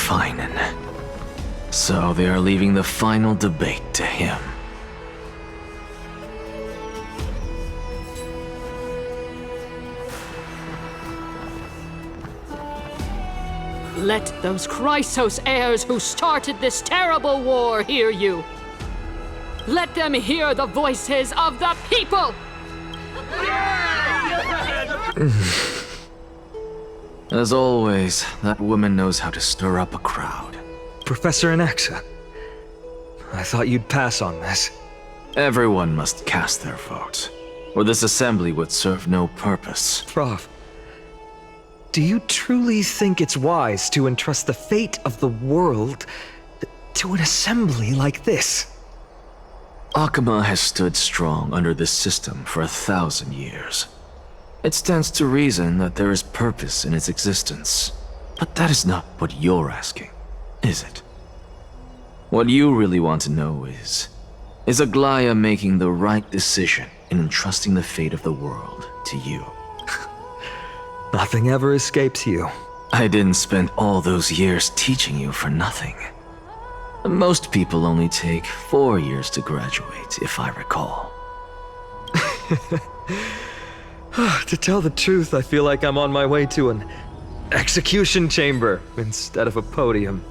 Finan. So they are leaving the final debate to him. Let those Chrysos heirs who started this terrible war hear you. Let them hear the voices of the people! As always, that woman knows how to stir up a crowd. Professor Anaxa, I thought you'd pass on this. Everyone must cast their vote, or this assembly would serve no purpose. Prof, do you truly think it's wise to entrust the fate of the world to an assembly like this? Akama has stood strong under this system for 1,000 years. It stands to reason that there is purpose in its existence. But that is not what you're asking, is it? What you really want to know is Aglaya making the right decision in entrusting the fate of the world to you? Nothing ever escapes you. I didn't spend all those years teaching you for nothing. Most people only take 4 years to graduate, if I recall. To tell the truth, I feel like I'm on my way to an execution chamber instead of a podium.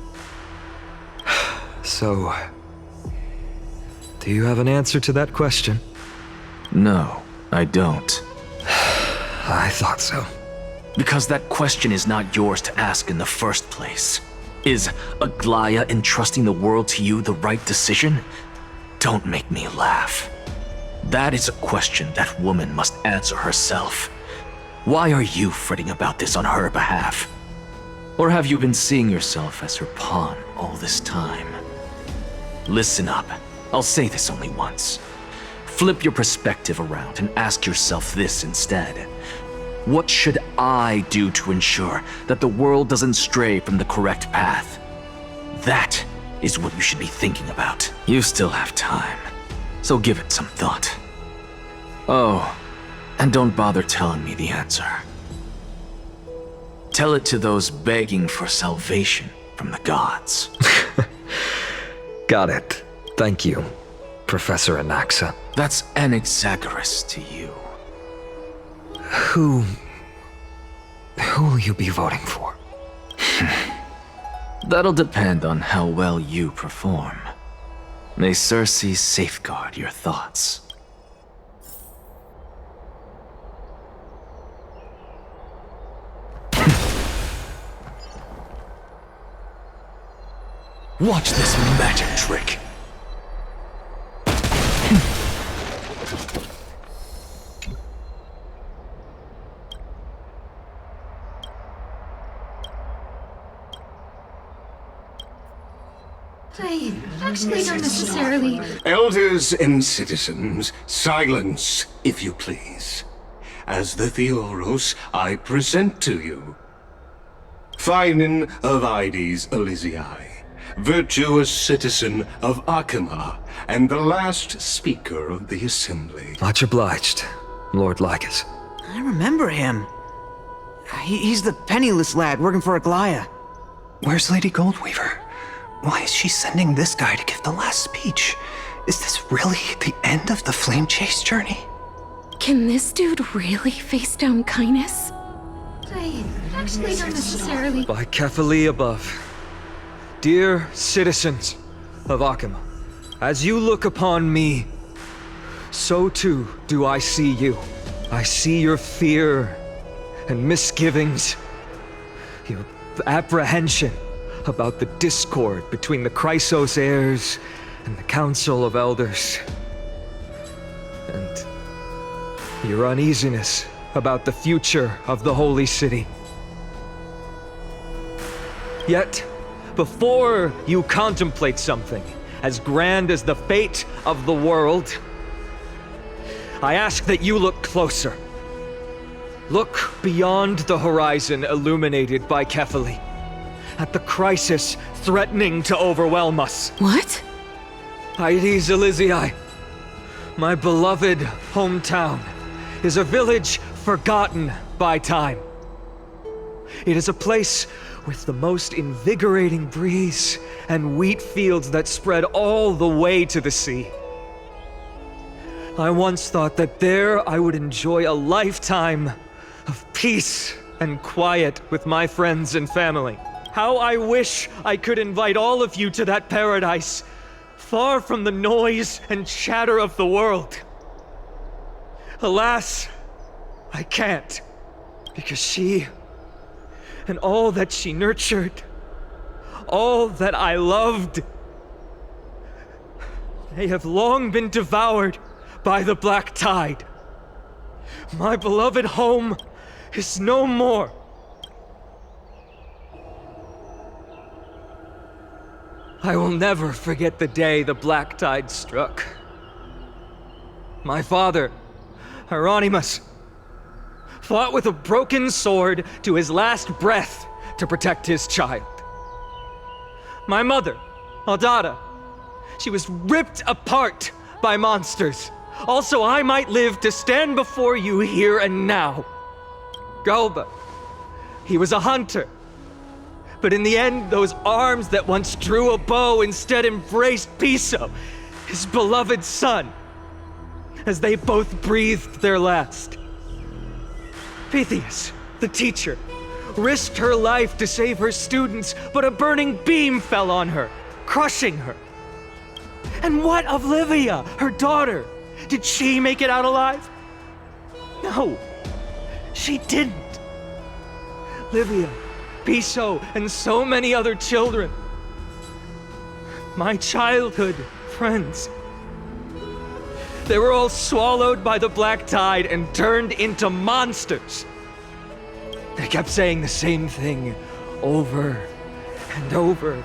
So, do you have an answer to that question? No, I don't. I thought so. Because that question is not yours to ask in the first place. Is Aglaya entrusting the world to you the right decision? Don't make me laugh. That is a question that woman must answer herself. Why are you fretting about this on her behalf? Or have you been seeing yourself as her pawn all this time? Listen up. I'll say this only once. Flip your perspective around and ask yourself this instead. What should I do to ensure that the world doesn't stray from the correct path? That is what you should be thinking about. You still have time, so give it some thought. Oh, and don't bother telling me the answer. Tell it to those begging for salvation from the gods. Got it. Thank you, Professor Anaxa. That's Anaxagoras to you. Who will you be voting for? That'll depend on how well you perform. May Circe safeguard your thoughts. Watch this magic trick. I actually don't necessarily... Elders and citizens, silence, if you please. As the Theoros, I present to you Finan of Ides Elysiae, virtuous citizen of Akama, and the last speaker of the assembly. Much obliged, Lord Lycus. I remember him. He's the penniless lad working for Aglaya. Where's Lady Goldweaver? Why is she sending this guy to give the last speech? Is this really the end of the Flame Chase journey? Can this dude really face down kindness? I actually don't necessarily... By Kephali above. Dear citizens of Akama, as you look upon me, so too do I see you. I see your fear and misgivings, your apprehension about the discord between the Chrysos heirs and the Council of Elders, and your uneasiness about the future of the Holy City. Yet, before you contemplate something as grand as the fate of the world, I ask that you look closer. Look beyond the horizon illuminated by Kephali, at the crisis threatening to overwhelm us. What? Ides Elysiae, my beloved hometown, is a village forgotten by time. It is a place with the most invigorating breeze and wheat fields that spread all the way to the sea. I once thought that there I would enjoy a lifetime of peace and quiet with my friends and family. How I wish I could invite all of you to that paradise, far from the noise and chatter of the world. Alas, I can't, because she and all that she nurtured, all that I loved, they have long been devoured by the black tide. My beloved home is no more. I will never forget the day the black tide struck. My father, Hieronymus, fought with a broken sword to his last breath to protect his child. My mother, Aldada, she was ripped apart by monsters. Also, I might live to stand before you here and now. Galba, he was a hunter. But in the end, those arms that once drew a bow instead embraced Piso, his beloved son, as they both breathed their last. Pythias, the teacher, risked her life to save her students, but a burning beam fell on her, crushing her. And what of Livia, her daughter? Did she make it out alive? No, she didn't. Livia, Piso, and so many other children. My childhood friends. They were all swallowed by the black tide and turned into monsters. They kept saying the same thing over and over.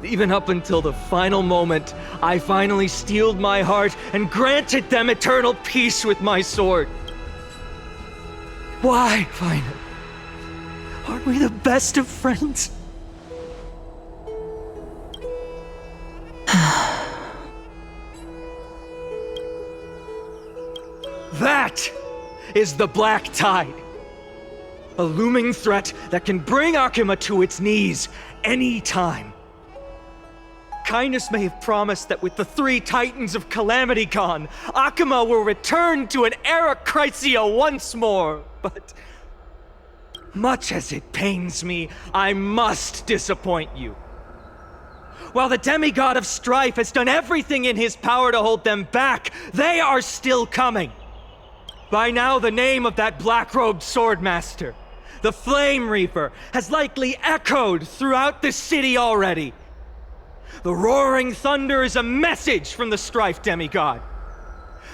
Even up until the final moment, I finally steeled my heart and granted them eternal peace with my sword. Why, finally? Aren't we the best of friends? That is the black tide. A looming threat that can bring Akuma to its knees any time. Kindness may have promised that with the 3 Titans of Calamity gone, Akuma will return to an era Chrysia once more, but much as it pains me, I must disappoint you. While the demigod of strife has done everything in his power to hold them back, they are still coming. By now, the name of that black-robed swordmaster, the Flame Reaper, has likely echoed throughout the city already. The roaring thunder is a message from the strife demigod.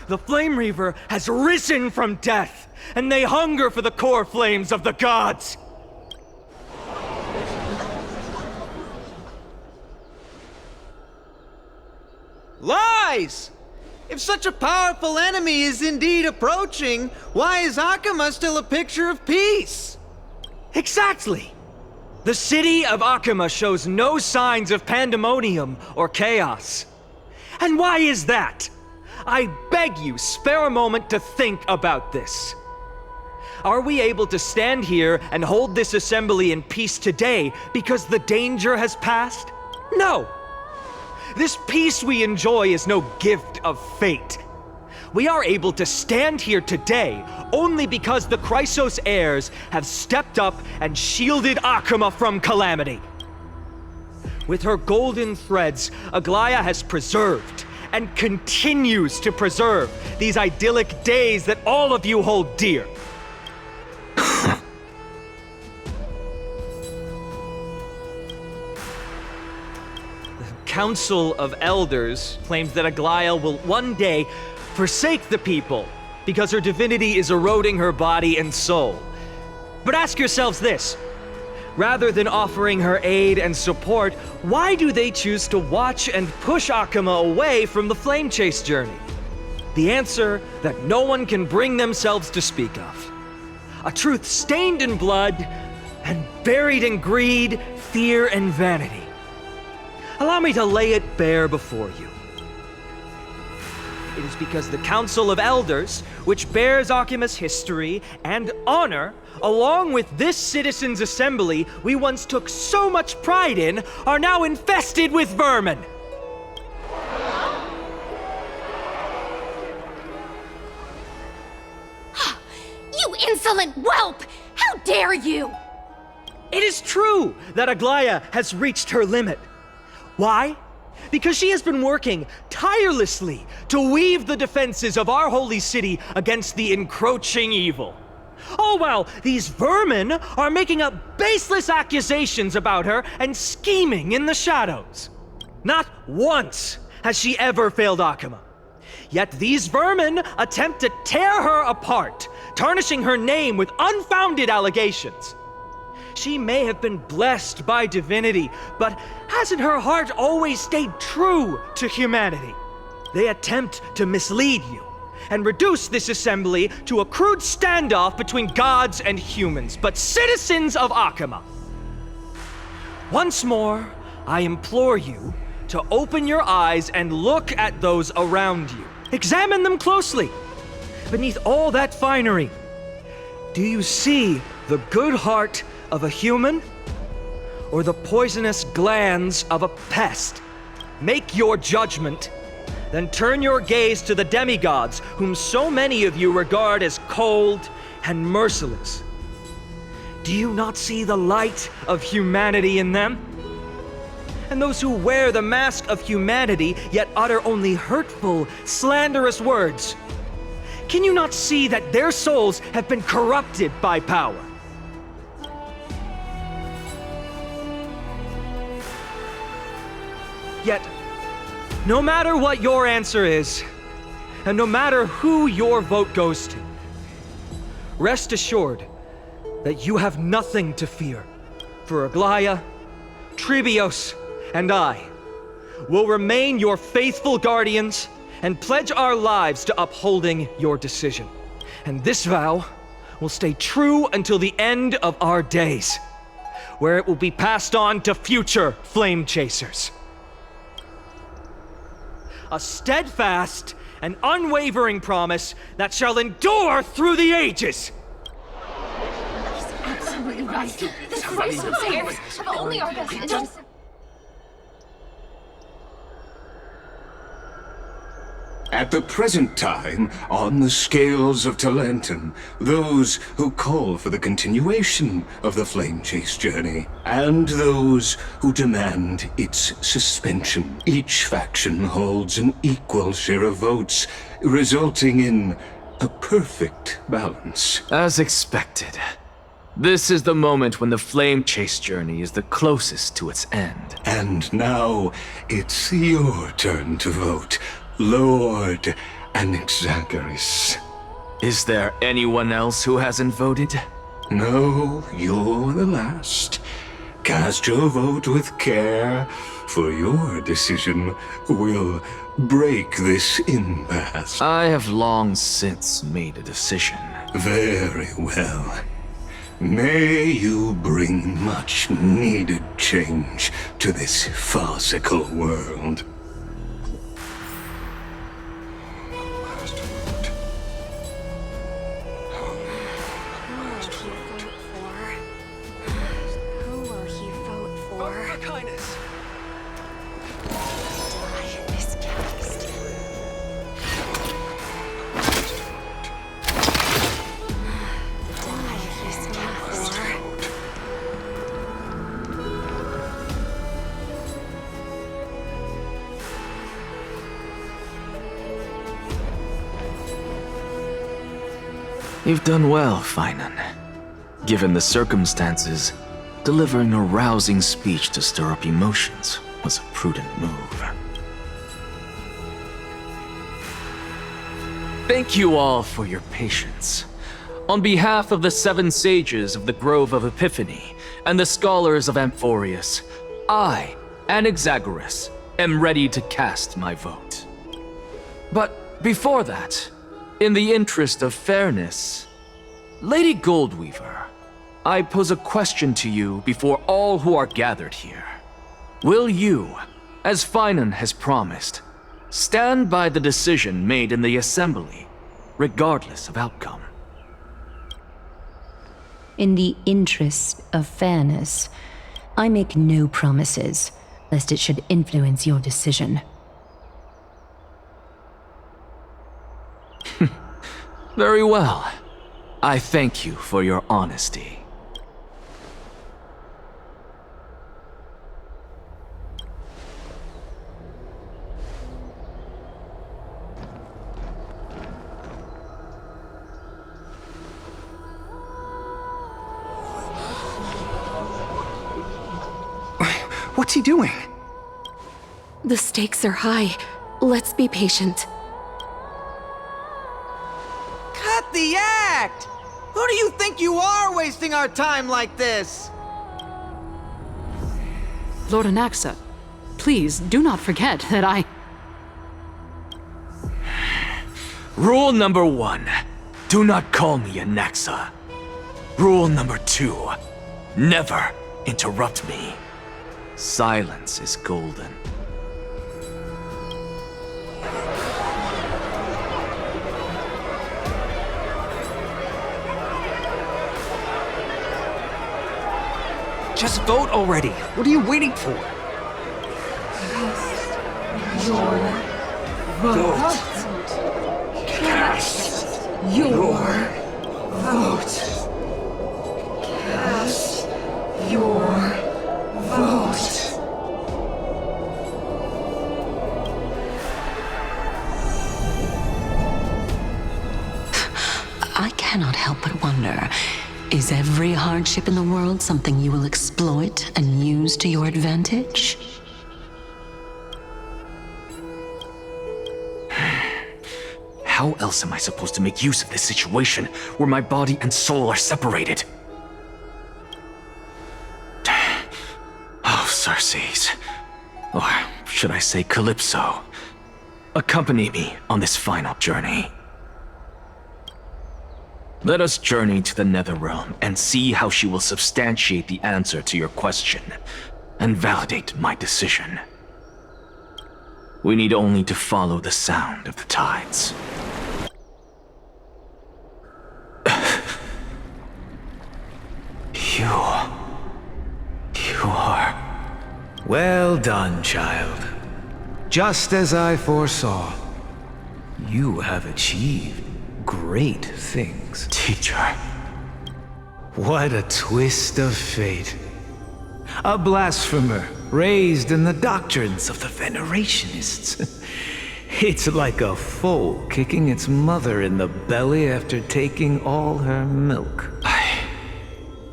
The Flame Reaver has risen from death, and they hunger for the core flames of the gods. Lies! If such a powerful enemy is indeed approaching, why is Akuma still a picture of peace? Exactly! The city of Akuma shows no signs of pandemonium or chaos. And why is that? I beg you, spare a moment to think about this. Are we able to stand here and hold this assembly in peace today because the danger has passed? No! This peace we enjoy is no gift of fate. We are able to stand here today only because the Chrysos heirs have stepped up and shielded Akuma from calamity. With her golden threads, Aglaya has preserved and continues to preserve these idyllic days that all of you hold dear. Council of Elders claims that Aglaya will one day forsake the people because her divinity is eroding her body and soul. But ask yourselves this. Rather than offering her aid and support, why do they choose to watch and push Akuma away from the Flame Chase journey? The answer that no one can bring themselves to speak of. A truth stained in blood and buried in greed, fear, and vanity. Allow me to lay it bare before you. It is because the Council of Elders, which bears Akima's history and honor, along with this citizens' assembly we once took so much pride in, are now infested with vermin. You insolent whelp! How dare you! It is true that Aglaya has reached her limit. Why? Because she has been working tirelessly to weave the defenses of our holy city against the encroaching evil. All while these vermin are making up baseless accusations about her and scheming in the shadows. Not once has she ever failed Akima. Yet these vermin attempt to tear her apart, tarnishing her name with unfounded allegations. She may have been blessed by divinity, but hasn't her heart always stayed true to humanity? They attempt to mislead you and reduce this assembly to a crude standoff between gods and humans, but citizens of Akima. Once more, I implore you to open your eyes and look at those around you. Examine them closely. Beneath all that finery, do you see the good heart of a human, or the poisonous glands of a pest? Make your judgment, then turn your gaze to the demigods, whom so many of you regard as cold and merciless. Do you not see the light of humanity in them? And those who wear the mask of humanity, yet utter only hurtful, slanderous words, can you not see that their souls have been corrupted by power? Yet, no matter what your answer is, and no matter who your vote goes to, rest assured that you have nothing to fear, for Aglaya, Tribios, and I will remain your faithful guardians and pledge our lives to upholding your decision. And this vow will stay true until the end of our days, where it will be passed on to future flame chasers. A steadfast and unwavering promise that shall endure through the ages. Absolutely right. This Christ heirs have only our best interests. At the present time, on the scales of Talentum, those who call for the continuation of the Flame Chase journey, and those who demand its suspension. Each faction holds an equal share of votes, resulting in a perfect balance. As expected. This is the moment when the Flame Chase journey is the closest to its end. And now, it's your turn to vote, Lord Anaxagoras. Is there anyone else who hasn't voted? No, you're the last. Cast your vote with care, for your decision will break this impasse. I have long since made a decision. Very well. May you bring much needed change to this farcical world. You've done well, Finan. Given the circumstances, delivering a rousing speech to stir up emotions was a prudent move. Thank you all for your patience. On behalf of the 7 sages of the Grove of Epiphany and the scholars of Amphoreus, I, Anaxagoras, am ready to cast my vote. But before that, in the interest of fairness, Lady Goldweaver, I pose a question to you before all who are gathered here. Will you, as Finan has promised, Stand by the decision made in the assembly, regardless of outcome. In the interest of fairness, I make no promises, lest it should influence your decision. Very well. I thank you for your honesty. What's he doing? The stakes are high. Let's be patient. Cut the act! Who do you think you are wasting our time like this? Lord Anaxa, please do not forget that I... Rule number 1. Do not call me Anaxa. Rule number 2. Never interrupt me. Silence is golden. Just vote already. What are you waiting for? I cannot help but wonder, is every hardship in the world something you will exploit and use to your advantage? How else am I supposed to make use of this situation where my body and soul are separated? Oh, Circes. Or should I say Calypso? Accompany me on this final journey. Let us journey to the Netherrealm and see how she will substantiate the answer to your question and validate my decision. We need only to follow the sound of the tides. You are... Well done, child. Just as I foresaw, you have achieved great things. Teacher. What a twist of fate. A blasphemer raised in the doctrines of the Venerationists. It's like a foal kicking its mother in the belly after taking all her milk. I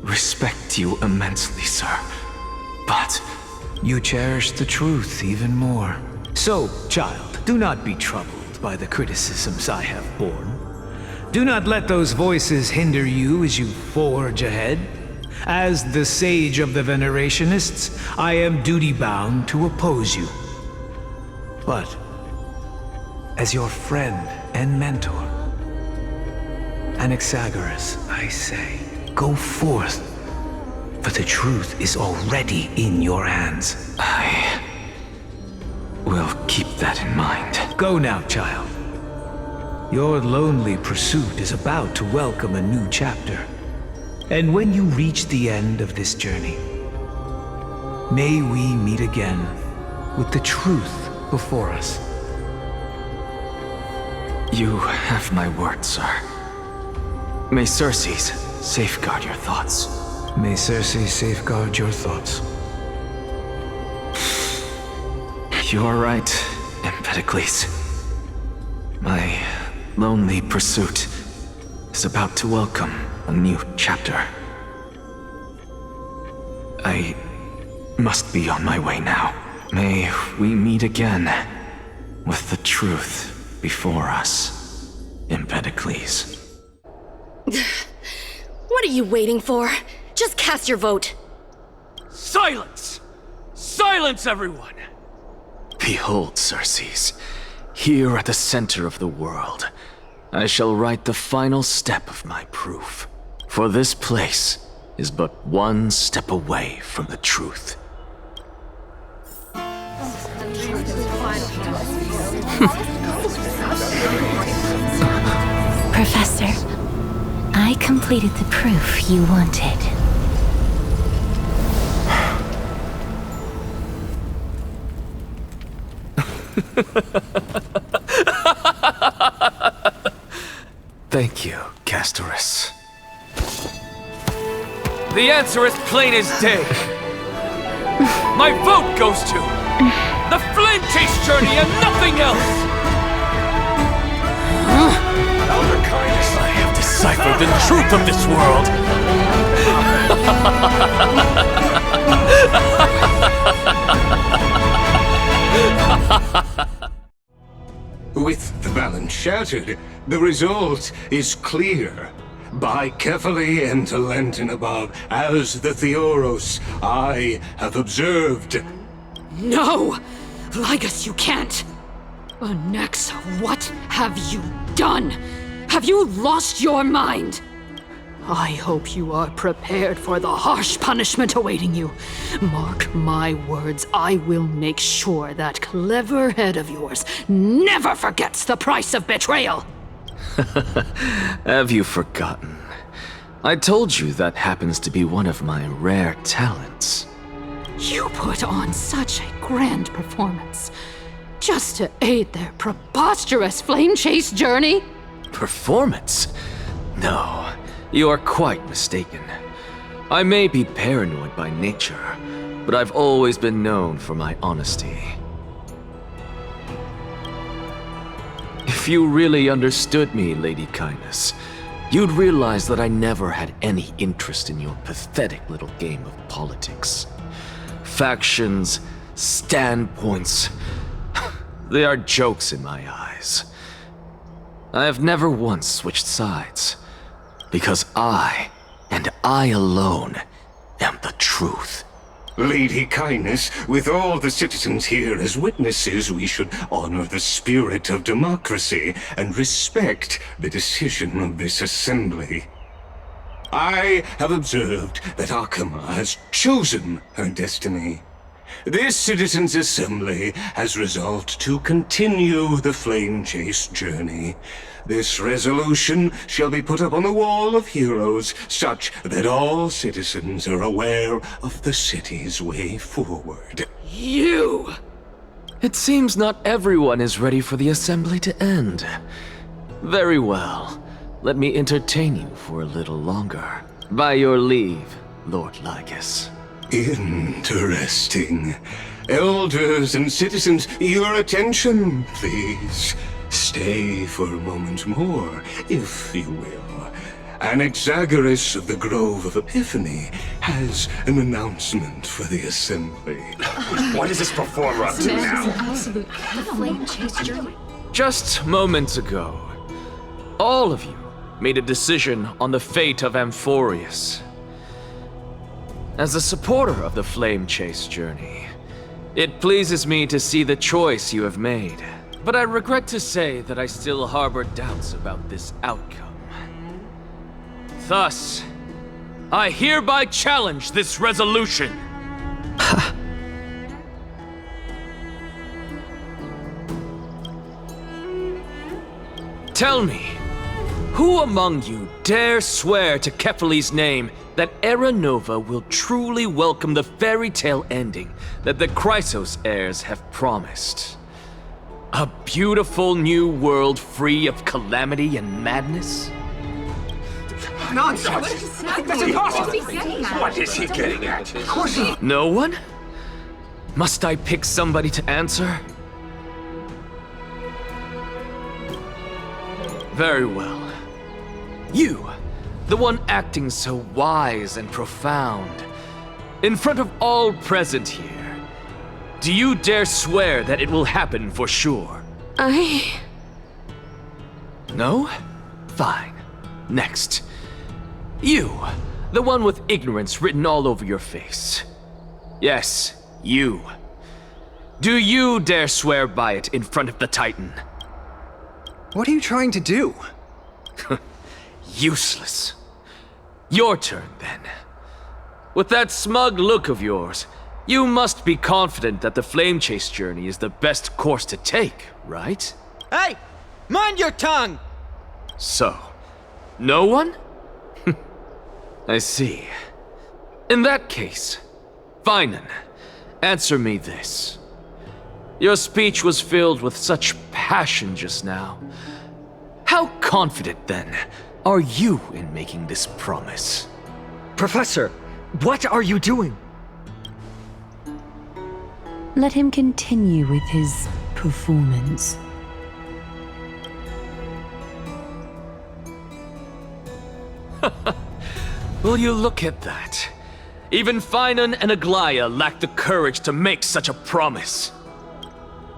respect you immensely, sir, but... You cherish the truth even more. So, child, do not be troubled by the criticisms I have borne. Do not let those voices hinder you as you forge ahead. As the sage of the Venerationists, I am duty-bound to oppose you. But, as your friend and mentor, Anaxagoras, I say, go forth, for the truth is already in your hands. I will keep that in mind. Go now, child. Your lonely pursuit is about to welcome a new chapter. And when you reach the end of this journey, may we meet again with the truth before us. You have my word, sir. May Circes safeguard your thoughts. May Circe safeguard your thoughts. You are right, Empedocles. My lonely pursuit is about to welcome a new chapter. I must be on my way now. May we meet again with the truth before us, Empedocles. What are you waiting for? Just cast your vote. Silence! Silence, everyone! Behold, Circes, here at the center of the world, I shall write the final step of my proof. For this place is but one step away from the truth. Professor, I completed the proof you wanted. Thank you, Castorus. The answer is plain as day. My vote goes to the Flame Chase Journey and nothing else! I have deciphered the truth of this world! With the balance shattered, the result is clear. By carefully enter Lenten above, as the Theoros I have observed. No! Lygus, you can't! Onyx, what have you done? Have you lost your mind? I hope you are prepared for the harsh punishment awaiting you. Mark my words, I will make sure that clever head of yours never forgets the price of betrayal! Have you forgotten? I told you that happens to be one of my rare talents. You put on such a grand performance, just to aid their preposterous flame chase journey? Performance? No, you are quite mistaken. I may be paranoid by nature, but I've always been known for my honesty. If you really understood me, Lady Kindness, you'd realize that I never had any interest in your pathetic little game of politics. Factions, standpoints, they are jokes in my eyes. I have never once switched sides, because I, and I alone, am the truth. Lady Kindness, with all the citizens here as witnesses, we should honor the spirit of democracy and respect the decision of this assembly. I have observed that Akama has chosen her destiny. This citizens' assembly has resolved to continue the flame chase journey. This resolution shall be put up on the wall of heroes, such that all citizens are aware of the city's way forward. You! It seems not everyone is ready for the assembly to end. Very well. Let me entertain you for a little longer. By your leave, Lord Lygus. Interesting. Elders and citizens, your attention, please. Stay for a moment more, if you will. Anaxagoras of the Grove of Epiphany has an announcement for the assembly. What is this performer up to now? Just moments ago, all of you made a decision on the fate of Amphoreus. As a supporter of the Flame Chase journey, it pleases me to see the choice you have made. But I regret to say that I still harbor doubts about this outcome. Thus, I hereby challenge this resolution. Tell me, who among you dare swear to Kefali's name that Era Nova will truly welcome the fairy tale ending that the Chrysos heirs have promised? A beautiful new world free of calamity and madness? Nonsense! That's impossible! What is he getting at? Of course not. No one? Must I pick somebody to answer? Very well. You, the one acting so wise and profound, in front of all present here, do you dare swear that it will happen for sure? No? Fine. Next. You, the one with ignorance written all over your face. Yes, you. Do you dare swear by it in front of the Titan? What are you trying to do? Useless. Your turn, then. With that smug look of yours, You must be confident that the Flame Chase journey is the best course to take, right? Hey! Mind your tongue! So, no one? I see. In that case, Finan, answer me this. Your speech was filled with such passion just now. How confident, then, are you in making this promise? Professor, what are you doing? Let him continue with his performance. Will you look at that? Even Finan and Aglaya lack the courage to make such a promise.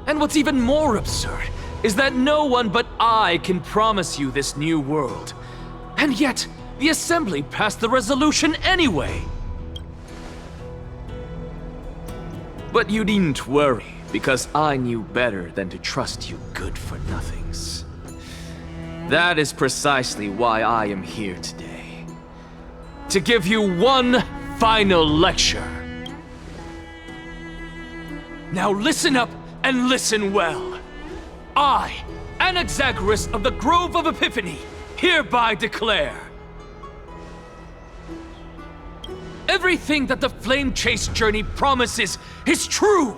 And what's even more absurd is that no one but I can promise you this new world. And yet, the Assembly passed the resolution anyway. But you needn't worry, because I knew better than to trust you good-for-nothings. That is precisely why I am here today. To give you one final lecture. Now listen up and listen well. I, Anaxagoras of the Grove of Epiphany, hereby declare everything that the Flame Chase journey promises is true!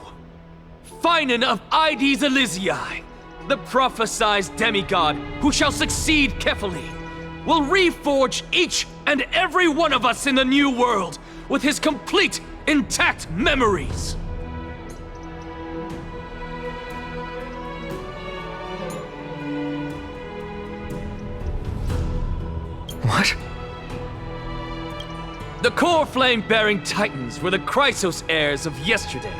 Finan of Ides Elysiae, the prophesized demigod who shall succeed Kefali, will reforge each and every one of us in the new world with his complete, intact memories. What? The core flame-bearing titans were the Chrysos heirs of yesterday.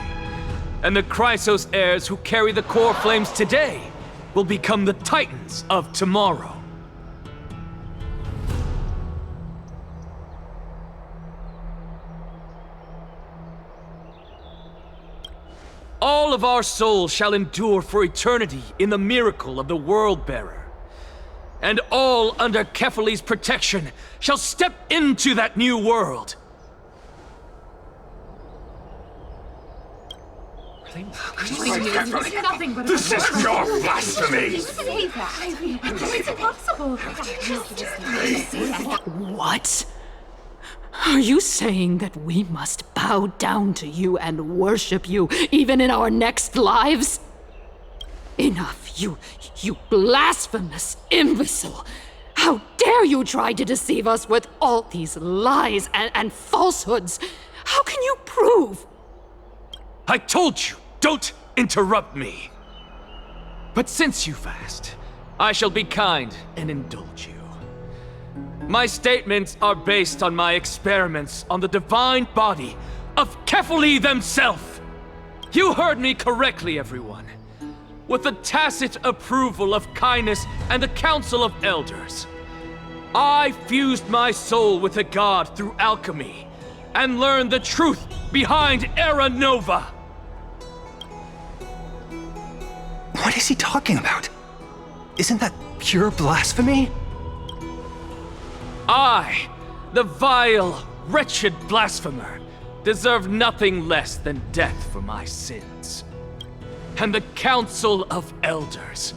And the Chrysos heirs who carry the core flames today will become the titans of tomorrow. All of our souls shall endure for eternity in the miracle of the World-Bearer. And all under Kefali's protection shall step into that new world. This is pure blasphemy! It's impossible. What? Are you saying that we must bow down to you and worship you, even in our next lives? Enough, you blasphemous imbecile! How dare you try to deceive us with all these lies and falsehoods? How can you prove? I told you, don't interrupt me. But since you've asked, I shall be kind and indulge you. My statements are based on my experiments on the divine body of Kefali themselves. You heard me correctly, everyone. With the tacit approval of Kindness and the Council of Elders, I fused my soul with the god through alchemy and learned the truth behind Era Nova. What is he talking about? Isn't that pure blasphemy? I, the vile, wretched blasphemer, deserve nothing less than death for my sins. And the Council of Elders,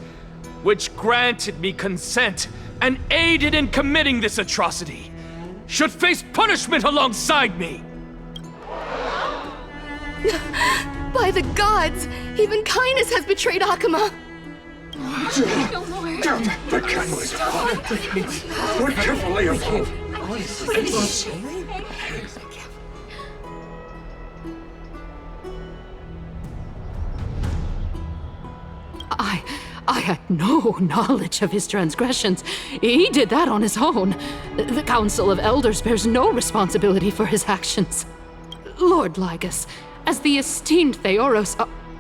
which granted me consent and aided in committing this atrocity, should face punishment alongside me! By the gods, even Kindness has betrayed Akuma. The Catalyst. What carefully of I had no knowledge of his transgressions. He did that on his own. The Council of Elders bears no responsibility for his actions. Lord Lygus, as the esteemed Theoros,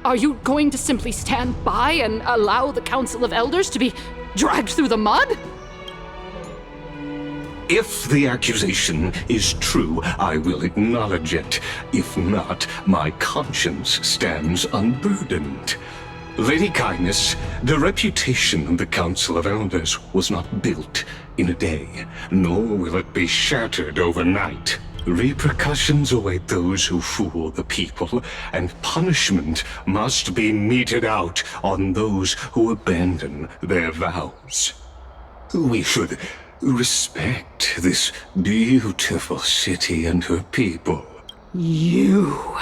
are you going to simply stand by and allow the Council of Elders to be dragged through the mud? If the accusation is true, I will acknowledge it. If not, my conscience stands unburdened. Lady Kindness, the reputation of the Council of Elders was not built in a day, nor will it be shattered overnight. Repercussions await those who fool the people, and punishment must be meted out on those who abandon their vows. We should respect this beautiful city and her people. You...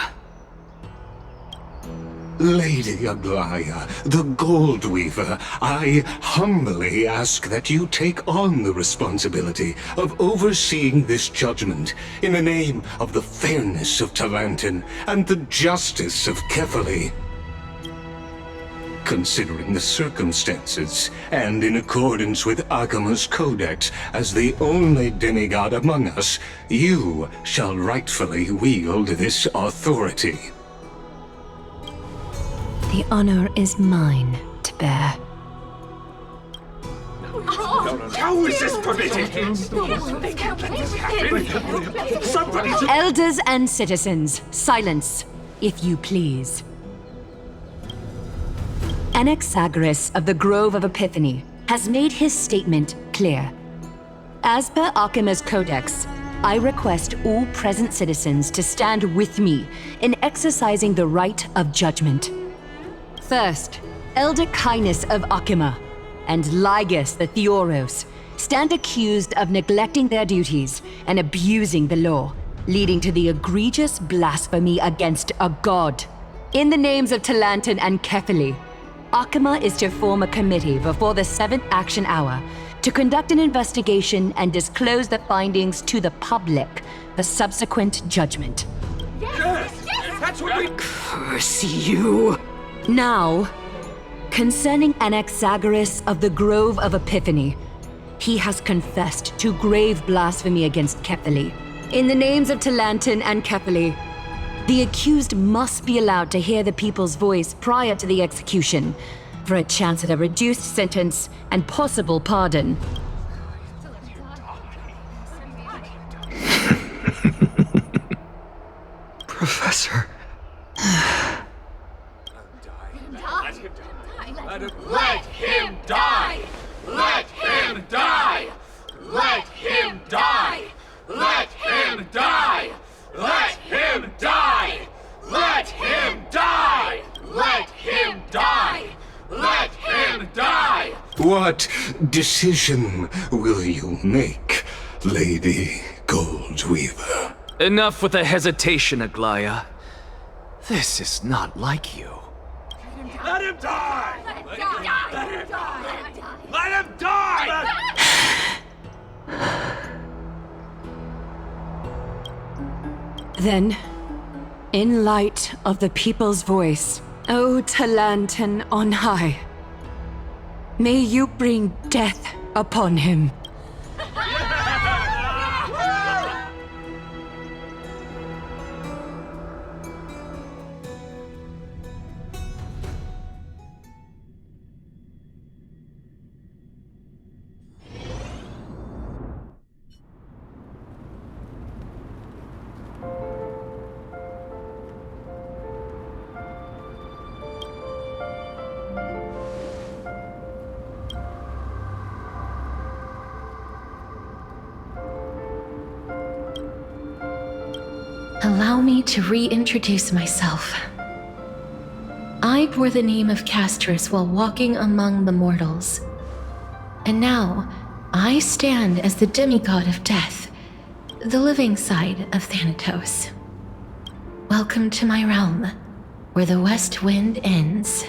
Lady Aglaya, the Gold Weaver, I humbly ask that you take on the responsibility of overseeing this judgment in the name of the fairness of Talantin and the justice of Kefali. Considering the circumstances, and in accordance with Akima's codex as the only demigod among us, you shall rightfully wield this authority. The honor is mine to bear. How is this permitted? They can't let this happen. Somebody... Elders and citizens, silence, if you please. Anaxagoras of the Grove of Epiphany has made his statement clear. As per Akima's codex, I request all present citizens to stand with me in exercising the right of judgment. First, Elder Kindness of Akima and Lygus the Theoros stand accused of neglecting their duties and abusing the law, leading to the egregious blasphemy against a god. In the names of Talantin and Kefali, Akima is to form a committee before the 7th action hour to conduct an investigation and disclose the findings to the public for subsequent judgment. Yes! That's what we... Curse you! Now, concerning Anaxagoras of the Grove of Epiphany, he has confessed to grave blasphemy against Kefali. In the names of Talantin and Kefali, the accused must be allowed to hear the people's voice prior to the execution, for a chance at a reduced sentence and possible pardon. Professor. Let him die! Let him die! Let him die! Let him die! Let him die! Let him die! Let him die! Let him die! What decision will you make, Lady Goldweaver? Enough with the hesitation, Aglaya. This is not like you. Let him die! Let him die! Let him die! Let him die! Then, in light of the people's voice, O Talantin on high, may you bring death upon him. Allow me to reintroduce myself. I bore the name of Castris while walking among the mortals. And now, I stand as the demigod of death, the living side of Thanatos. Welcome to my realm, where the west wind ends.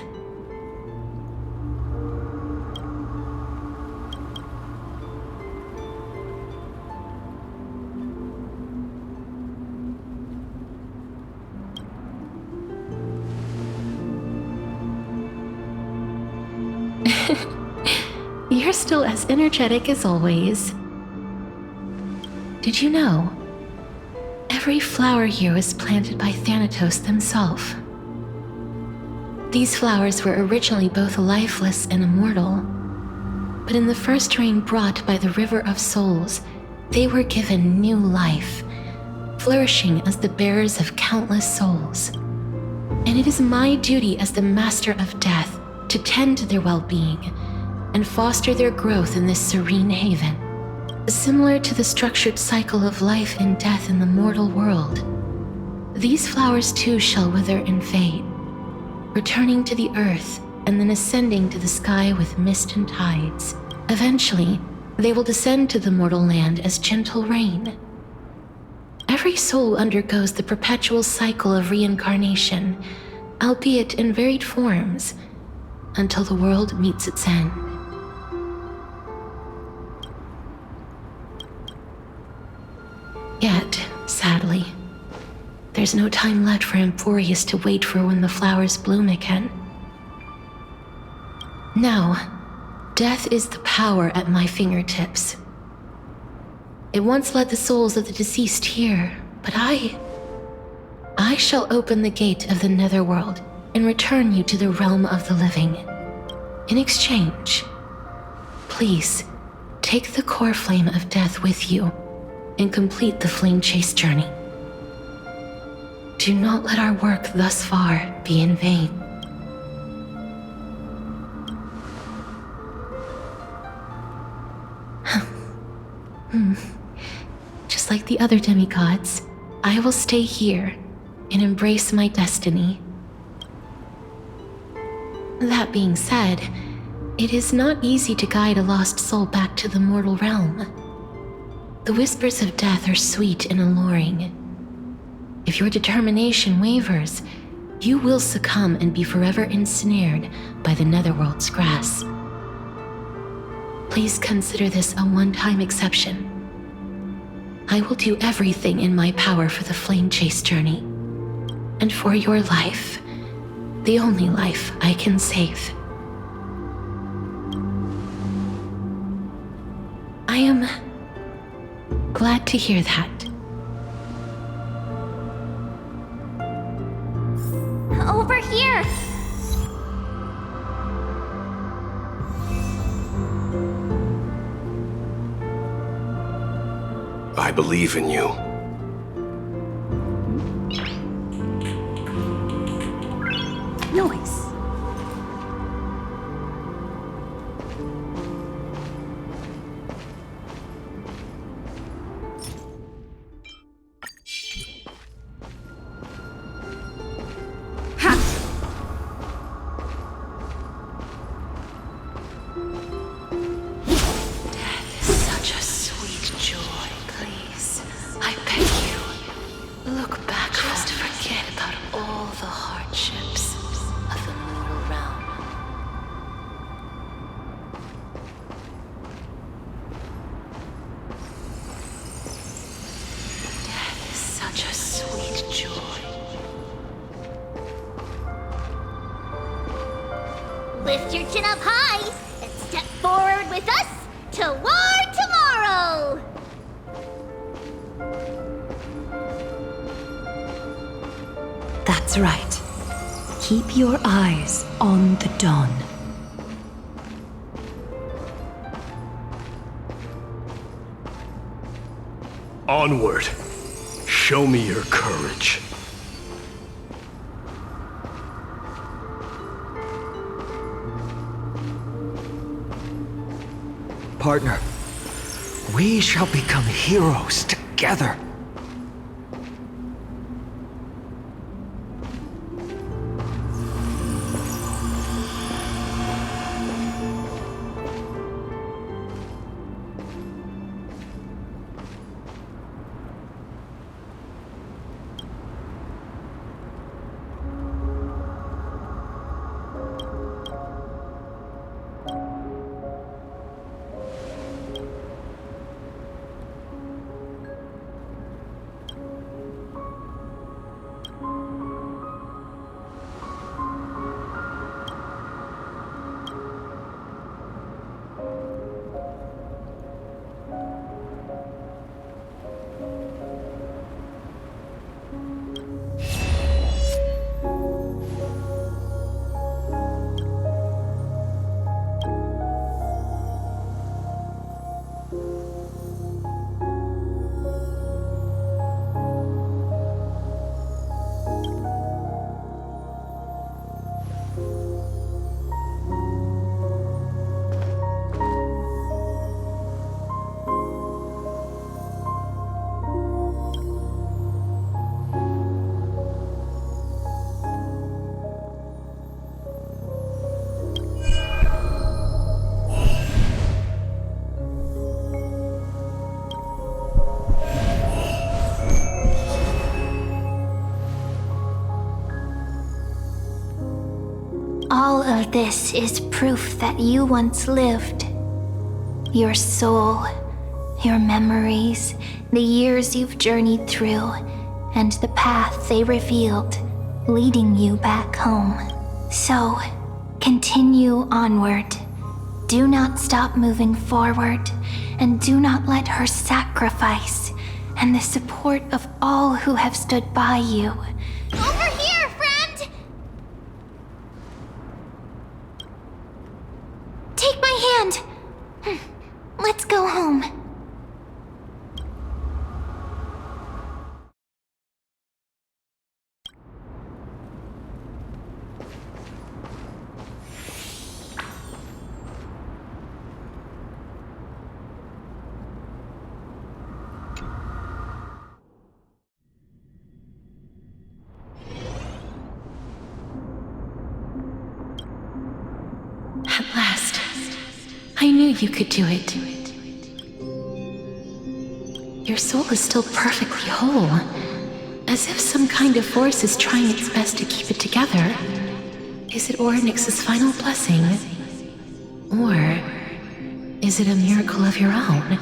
You're still as energetic as always. Did you know? Every flower here was planted by Thanatos themselves. These flowers were originally both lifeless and immortal, but in the first rain brought by the River of Souls, they were given new life, flourishing as the bearers of countless souls. And it is my duty as the Master of Death to tend to their well-being and foster their growth in this serene haven. Similar to the structured cycle of life and death in the mortal world, these flowers too shall wither and fade, returning to the earth and then ascending to the sky with mist and tides. Eventually, they will descend to the mortal land as gentle rain. Every soul undergoes the perpetual cycle of reincarnation, albeit in varied forms, until the world meets its end. Yet, sadly, there's no time left for Amphoreus to wait for when the flowers bloom again. Now, death is the power at my fingertips. It once led the souls of the deceased here, but I shall open the gate of the netherworld and return you to the realm of the living. In exchange, please take the core flame of death with you and complete the flame chase journey. Do not let our work thus far be in vain. Just like the other demigods, I will stay here and embrace my destiny. That being said, it is not easy to guide a lost soul back to the mortal realm. The whispers of death are sweet and alluring. If your determination wavers, you will succumb and be forever ensnared by the netherworld's grass. Please consider this a one-time exception. I will do everything in my power for the flame chase journey, and for your life, the only life I can save. I am glad to hear that. Over here! I believe in you. Noise. Lift your chin up high and step forward with us toward tomorrow! That's right. Keep your eyes on the dawn. Onward. Show me your courage. Partner, we shall become heroes together. This is proof that you once lived. Your soul, your memories, the years you've journeyed through, and the path they revealed, leading you back home. So, continue onward. Do not stop moving forward, and do not let her sacrifice and the support of all who have stood by you. Over here, friend! Take my hand! Let's go home. At last, I knew you could do it. Your soul is still perfectly whole, as if some kind of force is trying its best to keep it together. Is it Ornyx's final blessing? Or is it a miracle of your own?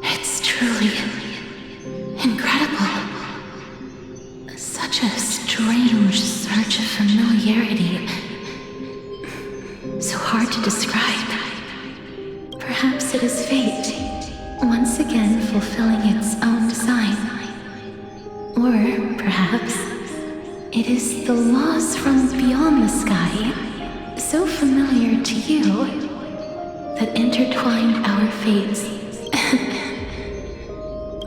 It's truly incredible. Such a strange surge of familiarity. So hard to describe. Perhaps it is fate, once again fulfilling its own design. Or perhaps it is the laws from beyond the sky, so familiar to you, that intertwined our fates.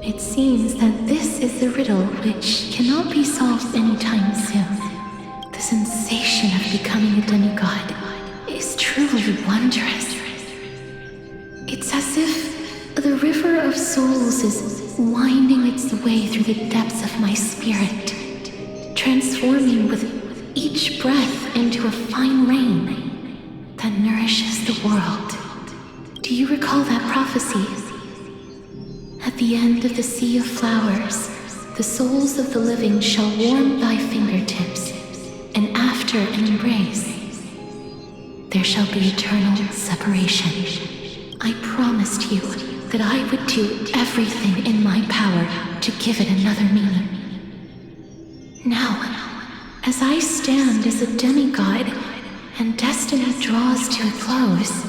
It seems that this is a riddle which cannot be solved anytime soon. The sensation of becoming a demigod is truly wondrous. It's as if the river of souls is winding its way through the depths of my spirit, transforming with each breath into a fine rain that nourishes the world. Do you recall that prophecy? At the end of the sea of flowers, the souls of the living shall warm thy fingertips, and after an embrace, there shall be eternal separation. I promised you that I would do everything in my power to give it another meaning. Now, as I stand as a demigod and destiny draws to a close,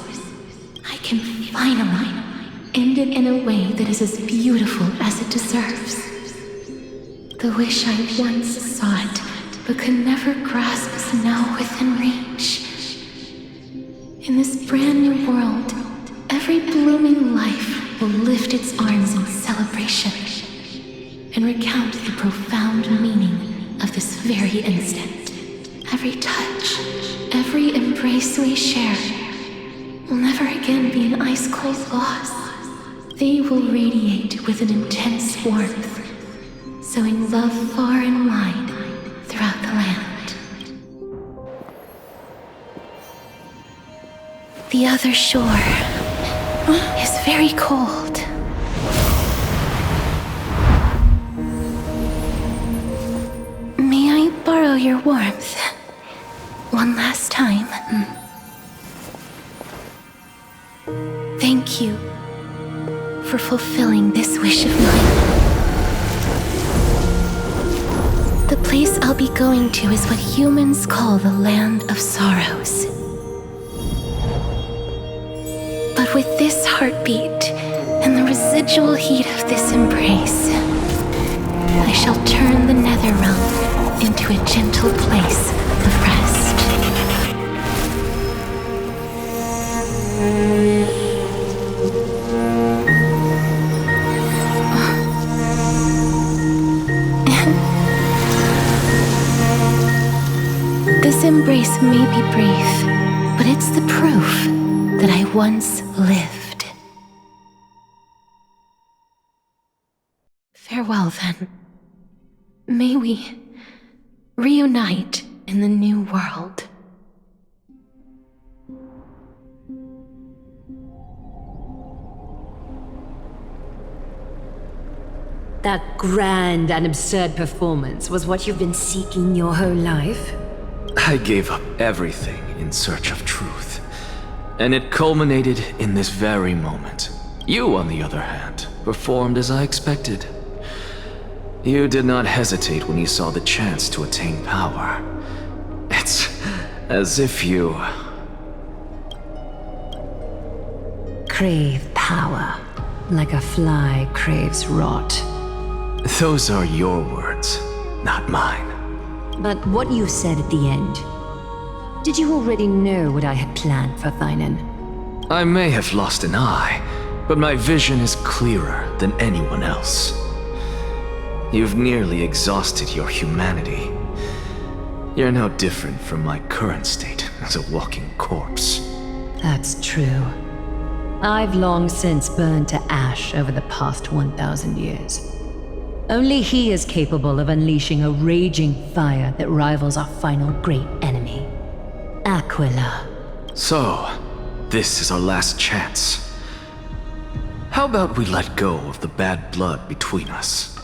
I can finally end it in a way that is as beautiful as it deserves. The wish I once sought but could never grasp is now within reach. In this brand new world, every blooming life will lift its arms in celebration and recount the profound meaning of this very instant. Every touch, every embrace we share will never again be an ice-cold loss. They will radiate with an intense warmth, sowing love far and wide throughout the land. The other shore is very cold. May I borrow your warmth one last time? Thank you for fulfilling this wish of mine. The place I'll be going to is what humans call the Land of Sorrows. But with this heartbeat and the residual heat of this embrace, I shall turn the nether realm into a gentle place of rest. This embrace may be brief, but it's the proof that I once lived. Farewell, then. May we reunite in the new world. That grand and absurd performance was what you've been seeking your whole life? I gave up everything in search of truth. And it culminated in this very moment. You, on the other hand, performed as I expected. You did not hesitate when you saw the chance to attain power. It's as if you... Crave power, like a fly craves rot. Those are your words, not mine. But what you said at the end, did you already know what I had planned for Thynan? I may have lost an eye, but my vision is clearer than anyone else. You've nearly exhausted your humanity. You're no different from my current state as a walking corpse. That's true. I've long since burned to ash over the past 1,000 years. Only he is capable of unleashing a raging fire that rivals our final great enemy, Aquila. So, this is our last chance. How about we let go of the bad blood between us?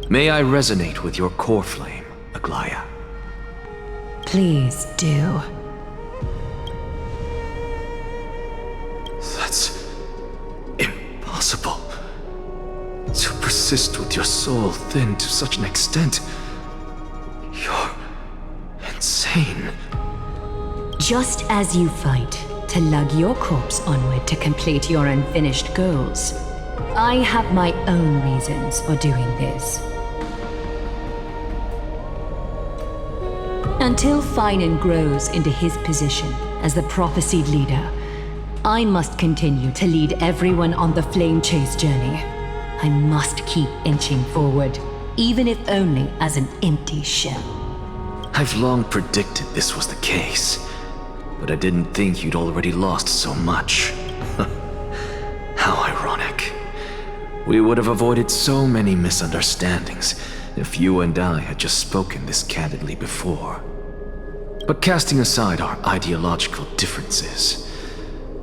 May I resonate with your core flame, Aglaya? Please do. That's impossible. To persist with your soul thinned to such an extent. You're insane. Just as you fight to lug your corpse onward to complete your unfinished goals, I have my own reasons for doing this. Until Thynan grows into his position as the prophesied leader, I must continue to lead everyone on the flame chase journey. I must keep inching forward, even if only as an empty shell. I've long predicted this was the case, but I didn't think you'd already lost so much. How ironic. We would have avoided so many misunderstandings if you and I had just spoken this candidly before. But casting aside our ideological differences,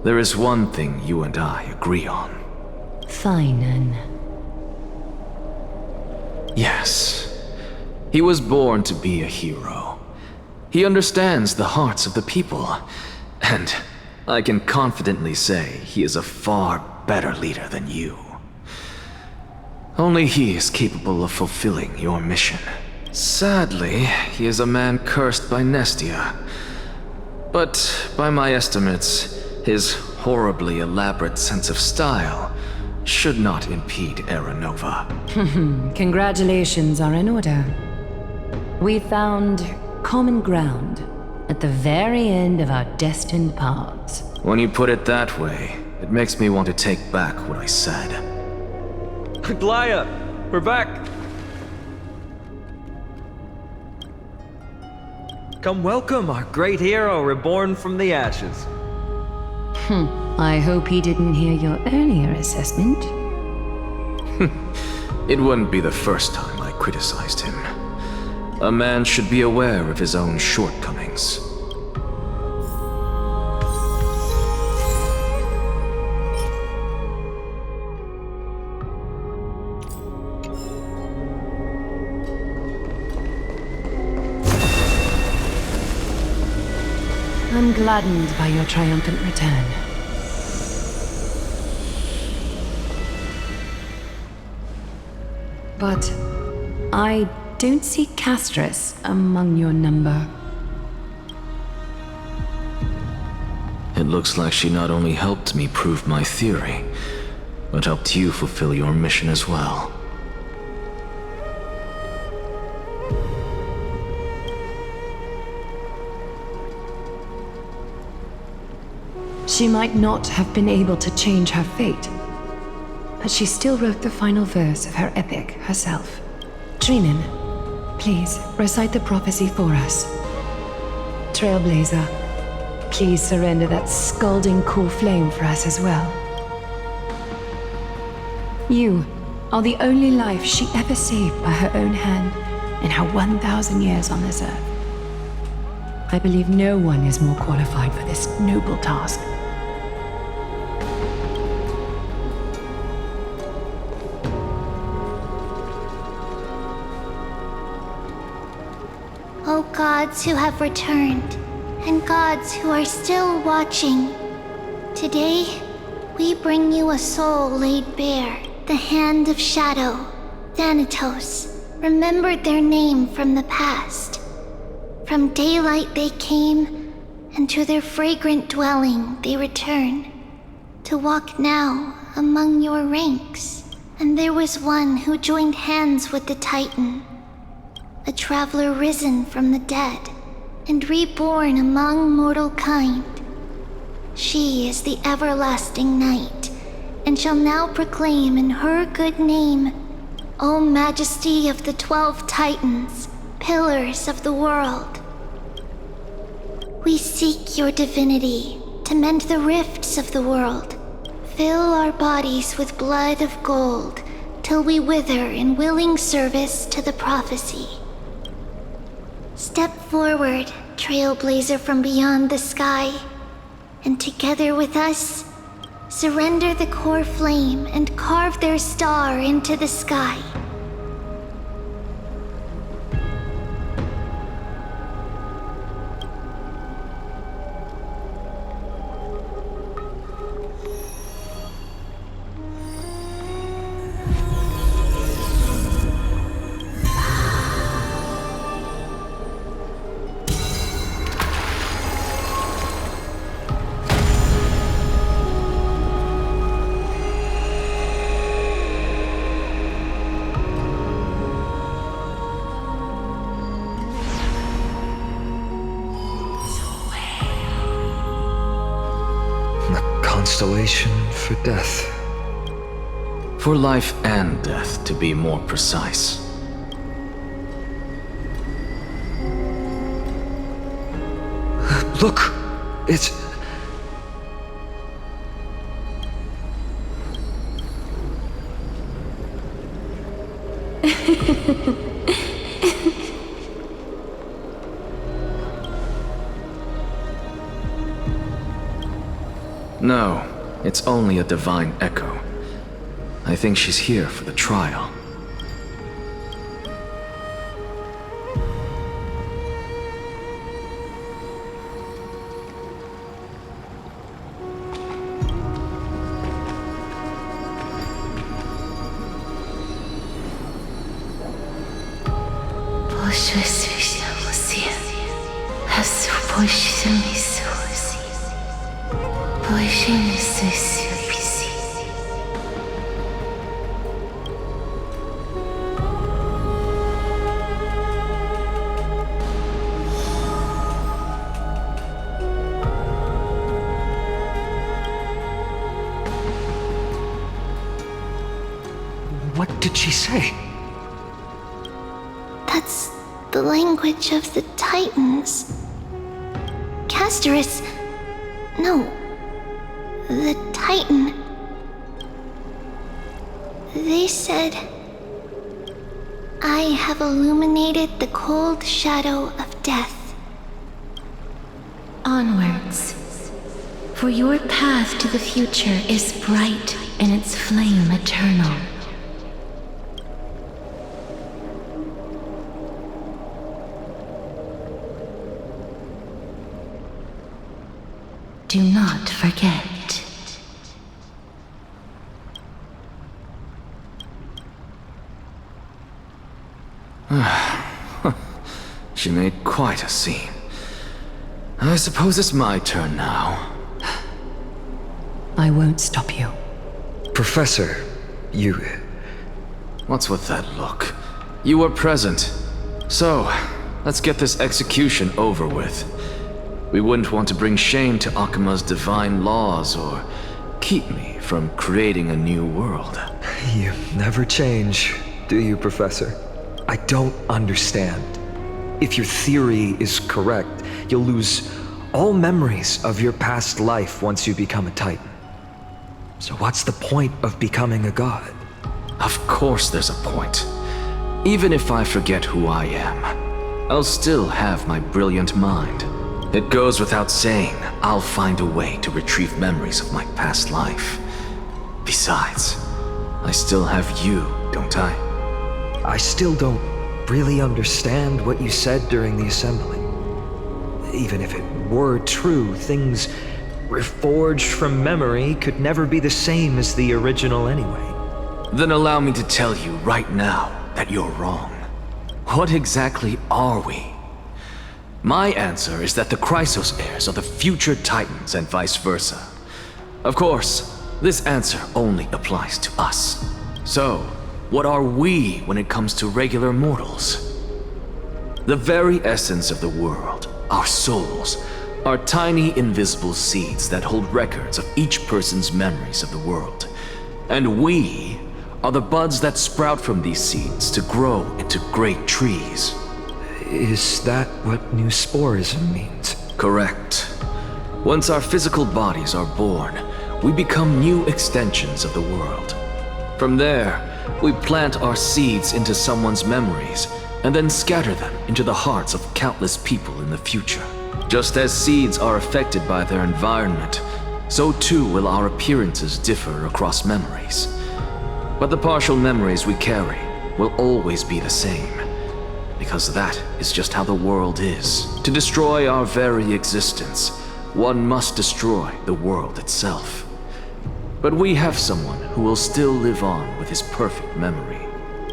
there is one thing you and I agree on. Thynan. Yes. He was born to be a hero. He understands the hearts of the people, and I can confidently say he is a far better leader than you. Only he is capable of fulfilling your mission. Sadly, he is a man cursed by Nestia. But by my estimates, his horribly elaborate sense of style should not impede Era Nova. Congratulations are in order. We found common ground at the very end of our destined paths. When you put it that way, it makes me want to take back what I said. Aglaya, we're back. Come welcome our great hero reborn from the ashes. I hope he didn't hear your earlier assessment. It wouldn't be the first time I criticized him. A man should be aware of his own shortcomings. I'm gladdened by your triumphant return. But I don't see Castris among your number. It looks like she not only helped me prove my theory, but helped you fulfill your mission as well. She might not have been able to change her fate, but she still wrote the final verse of her epic herself. Trinin, please recite the prophecy for us. Trailblazer, please surrender that scalding cool flame for us as well. You are the only life she ever saved by her own hand in her 1,000 years on this earth. I believe no one is more qualified for this noble task. O gods who have returned, and gods who are still watching. Today, we bring you a soul laid bare, the hand of shadow, Thanatos, remembered their name from the past. From daylight they came, and to their fragrant dwelling they return, to walk now among your ranks. And there was one who joined hands with the Titan, a traveler risen from the dead, and reborn among mortal kind. She is the everlasting night, and shall now proclaim in her good name, O Majesty of the 12 Titans, pillars of the world. We seek your divinity to mend the rifts of the world. Fill our bodies with blood of gold, till we wither in willing service to the prophecy. Step forward, trailblazer from beyond the sky, and together with us, surrender the core flame and carve their star into the sky. Constellation for death. For life and death, to be more precise. Look! It's... No, it's only a divine echo. I think she's here for the trial. What did she say? That's the language of the Titans. Castorus... No. The Titan. They said... I have illuminated the cold shadow of death. Onwards. For your path to the future is bright and its flame eternal. Do not forget. She made quite a scene. I suppose it's my turn now. I won't stop you. Professor, you... What's with that look? You were present. So, let's get this execution over with. We wouldn't want to bring shame to Akima's divine laws or keep me from creating a new world. You never change, do you, Professor? I don't understand. If your theory is correct, you'll lose all memories of your past life once you become a Titan. So what's the point of becoming a god? Of course there's a point. Even if I forget who I am, I'll still have my brilliant mind. It goes without saying, I'll find a way to retrieve memories of my past life. Besides, I still have you, don't I? I still don't really understand what you said during the assembly. Even if it were true, things reforged from memory could never be the same as the original anyway. Then allow me to tell you right now that you're wrong. What exactly are we? My answer is that the Chrysos heirs are the future Titans and vice versa. Of course, this answer only applies to us. So, what are we when it comes to regular mortals? The very essence of the world, our souls, are tiny invisible seeds that hold records of each person's memories of the world. And we are the buds that sprout from these seeds to grow into great trees. Is that what new sporism means? Correct. Once our physical bodies are born, we become new extensions of the world. From there, we plant our seeds into someone's memories and then scatter them into the hearts of countless people in the future. Just as seeds are affected by their environment, so too will our appearances differ across memories. But the partial memories we carry will always be the same, because that is just how the world is. To destroy our very existence, one must destroy the world itself. But we have someone who will still live on with his perfect memory.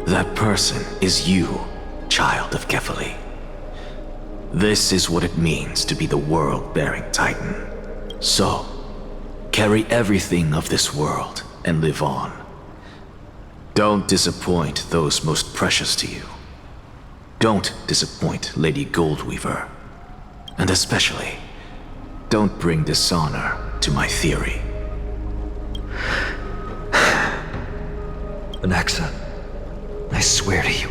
That person is you, child of Kefali. This is what it means to be the world-bearing Titan. So, carry everything of this world and live on. Don't disappoint those most precious to you. Don't disappoint Lady Goldweaver. And especially, don't bring dishonor to my theory. Anaxa, I swear to you,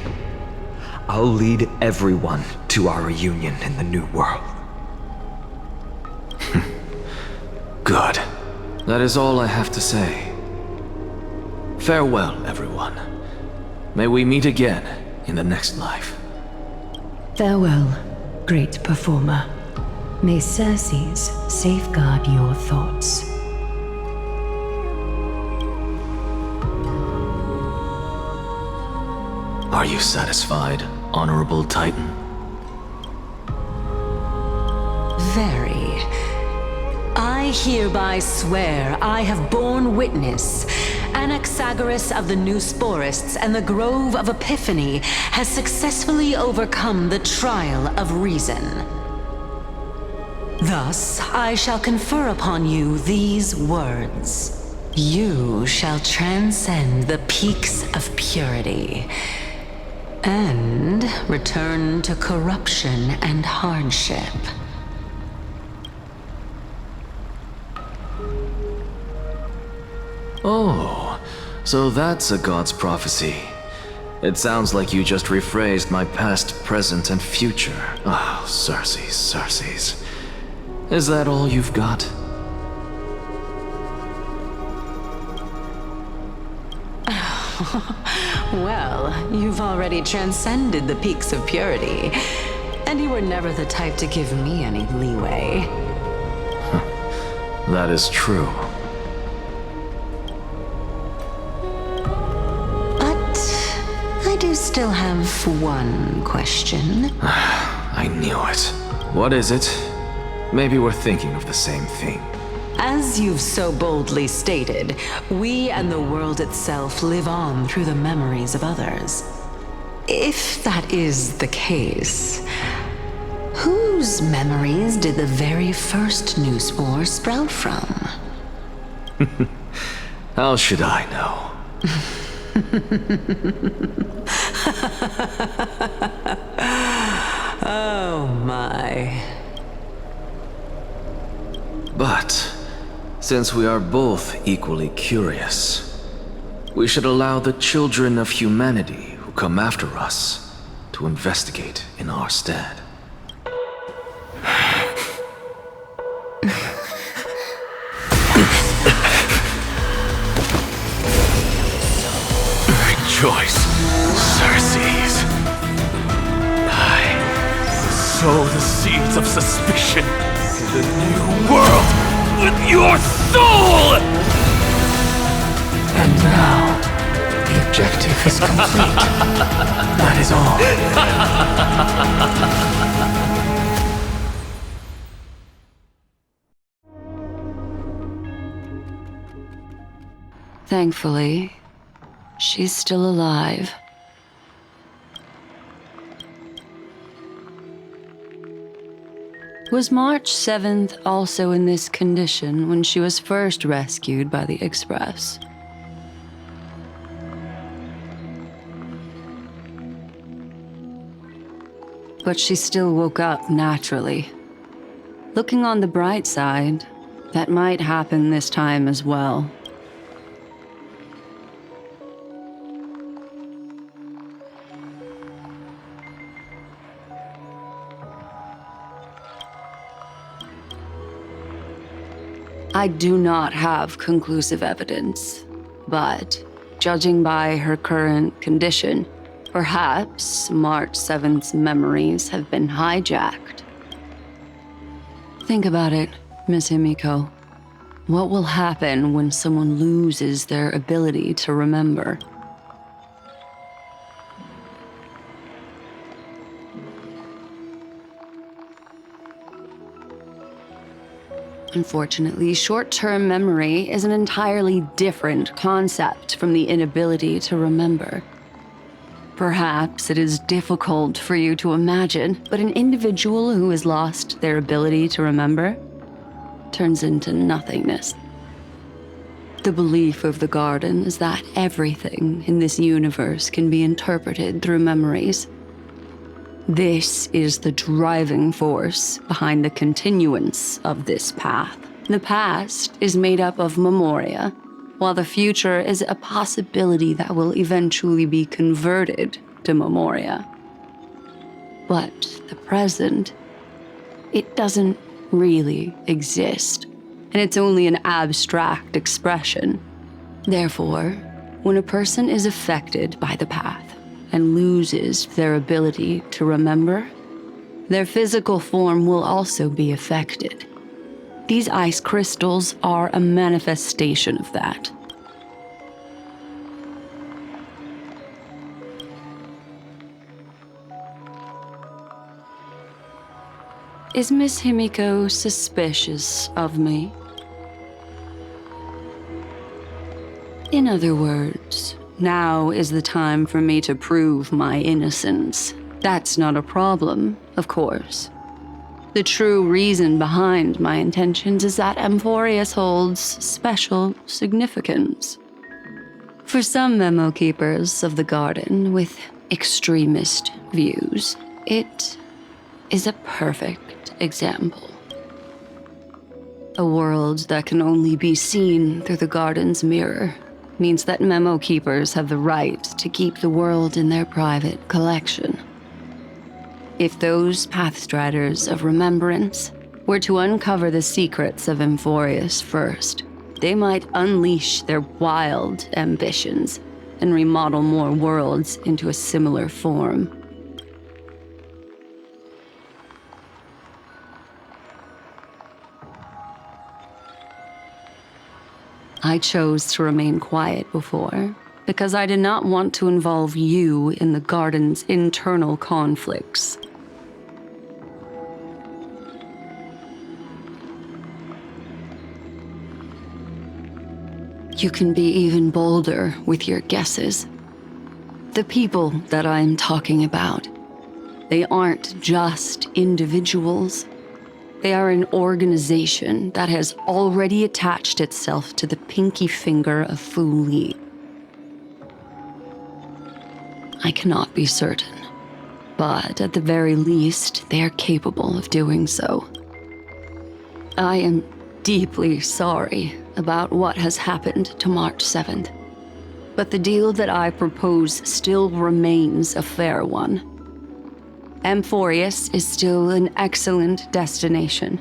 I'll lead everyone to our reunion in the new world. Good. That is all I have to say. Farewell, everyone. May we meet again in the next life. Farewell, great performer. May Circes safeguard your thoughts. Are you satisfied, Honorable Titan? Very. I hereby swear I have borne witness. Anaxagoras of the New Sporists and the Grove of Epiphany has successfully overcome the trial of reason. Thus, I shall confer upon you these words. You shall transcend the peaks of purity and return to corruption and hardship. Oh, so that's a god's prophecy. It sounds like you just rephrased my past, present, and future. Oh, Circes, Circes. Is that all you've got? Well, you've already transcended the peaks of purity, and you were never the type to give me any leeway. That is true. But I do still have one question. I knew it. What is it? Maybe we're thinking of the same thing. As you've so boldly stated, we and the world itself live on through the memories of others. If that is the case, whose memories did the very first new spore sprout from? How should I know? Oh my. But since we are both equally curious, we should allow the children of humanity who come after us to investigate in our stead. Rejoice, Circes. I sow the seeds of suspicion in the new world with your soul! And now, the objective objective is complete. That is all. Thankfully, she's still alive. Was March 7th also in this condition when she was first rescued by the Express? But she still woke up naturally. Looking on the bright side, that might happen this time as well. I do not have conclusive evidence, but judging by her current condition, perhaps March 7th's memories have been hijacked. Think about it, Miss Himiko. What will happen when someone loses their ability to remember? Unfortunately, short-term memory is an entirely different concept from the inability to remember. Perhaps it is difficult for you to imagine, but an individual who has lost their ability to remember turns into nothingness. The belief of the Garden is that everything in this universe can be interpreted through memories. This is the driving force behind the continuance of this path. The past is made up of memoria, while the future is a possibility that will eventually be converted to memoria. But the present, it doesn't really exist, and it's only an abstract expression. Therefore, when a person is affected by the path, and loses their ability to remember, their physical form will also be affected. These ice crystals are a manifestation of that. Is Miss Himiko suspicious of me? In other words, now is the time for me to prove my innocence. That's not a problem, of course. The true reason behind my intentions is that Amphoreus holds special significance. For some memo keepers of the Garden with extremist views, it is a perfect example. A world that can only be seen through the Garden's mirror means that memo keepers have the right to keep the world in their private collection. If those pathstriders of remembrance were to uncover the secrets of Amphoreus first, they might unleash their wild ambitions and remodel more worlds into a similar form. I chose to remain quiet before, because I did not want to involve you in the Garden's internal conflicts. You can be even bolder with your guesses. The people that I'm talking about, they aren't just individuals. They are an organization that has already attached itself to the pinky finger of Fu Li. I cannot be certain, but at the very least, they are capable of doing so. I am deeply sorry about what has happened to March 7th, but the deal that I propose still remains a fair one. Amphoreus is still an excellent destination,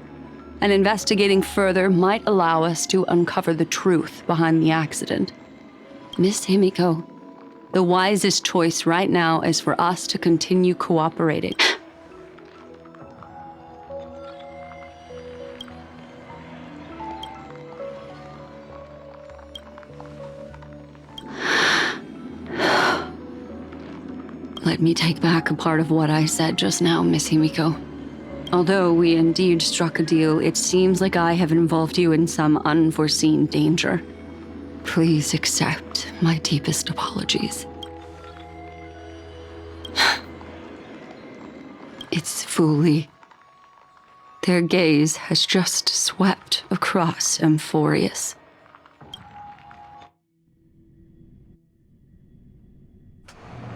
and investigating further might allow us to uncover the truth behind the accident. Miss Himiko, the wisest choice right now is for us to continue cooperating. Let me take back a part of what I said just now, Miss Himiko. Although we indeed struck a deal, it seems like I have involved you in some unforeseen danger. Please accept my deepest apologies. It's Fuli. Their gaze has just swept across Amphoreus.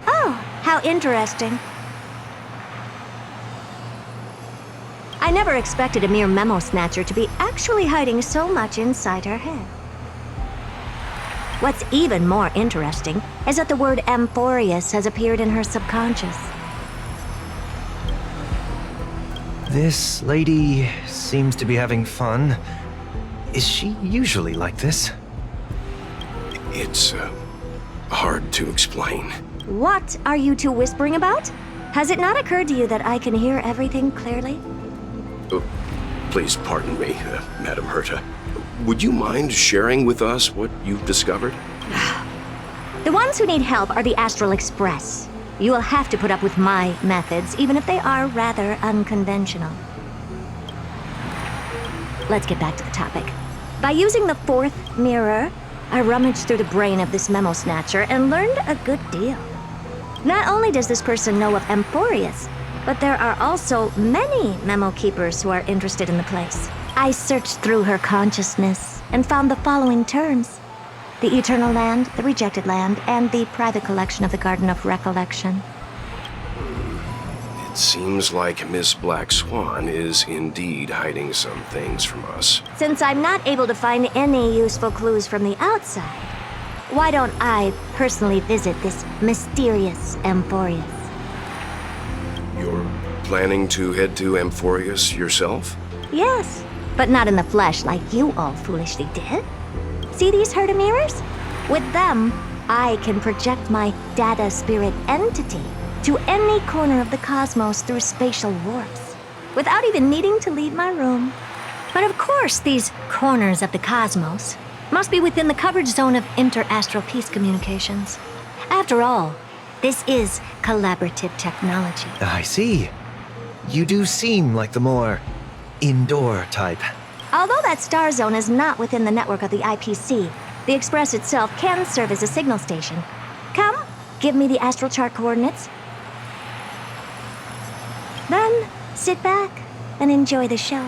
Oh, how interesting. I never expected a mere memo snatcher to be actually hiding so much inside her head. What's even more interesting is that the word Amphoreus has appeared in her subconscious. This lady seems to be having fun. Is she usually like this? It's, hard to explain. What are you two whispering about? Has it not occurred to you that I can hear everything clearly? Oh, please pardon me, Madam Herta. Would you mind sharing with us what you've discovered? The ones who need help are the Astral Express. You will have to put up with my methods, even if they are rather unconventional. Let's get back to the topic. By using the fourth mirror, I rummaged through the brain of this memo snatcher and learned a good deal. Not only does this person know of Amphoreus, but there are also many memo keepers who are interested in the place. I searched through her consciousness and found the following terms: the Eternal Land, the Rejected Land, and the private collection of the Garden of Recollection. It seems like Miss Black Swan is indeed hiding some things from us. Since I'm not able to find any useful clues from the outside, why don't I personally visit this mysterious Amphoreus? You're planning to head to Amphoreus yourself? Yes, but not in the flesh like you all foolishly did. See these Herta mirrors? With them, I can project my data spirit entity to any corner of the cosmos through spatial warps, without even needing to leave my room. But of course, these corners of the cosmos must be within the coverage zone of inter-astral peace communications. After all, this is collaborative technology. I see. You do seem like the more indoor type. Although that star zone is not within the network of the IPC, the Express itself can serve as a signal station. Come, give me the astral chart coordinates. Then, sit back and enjoy the show.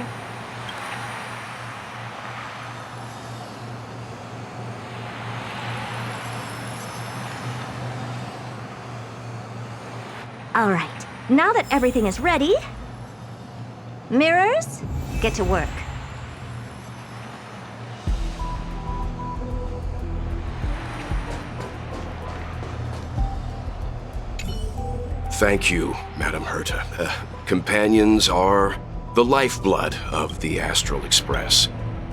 All right, now that everything is ready, mirrors, get to work. Thank you, Madam Herta. Companions are the lifeblood of the Astral Express.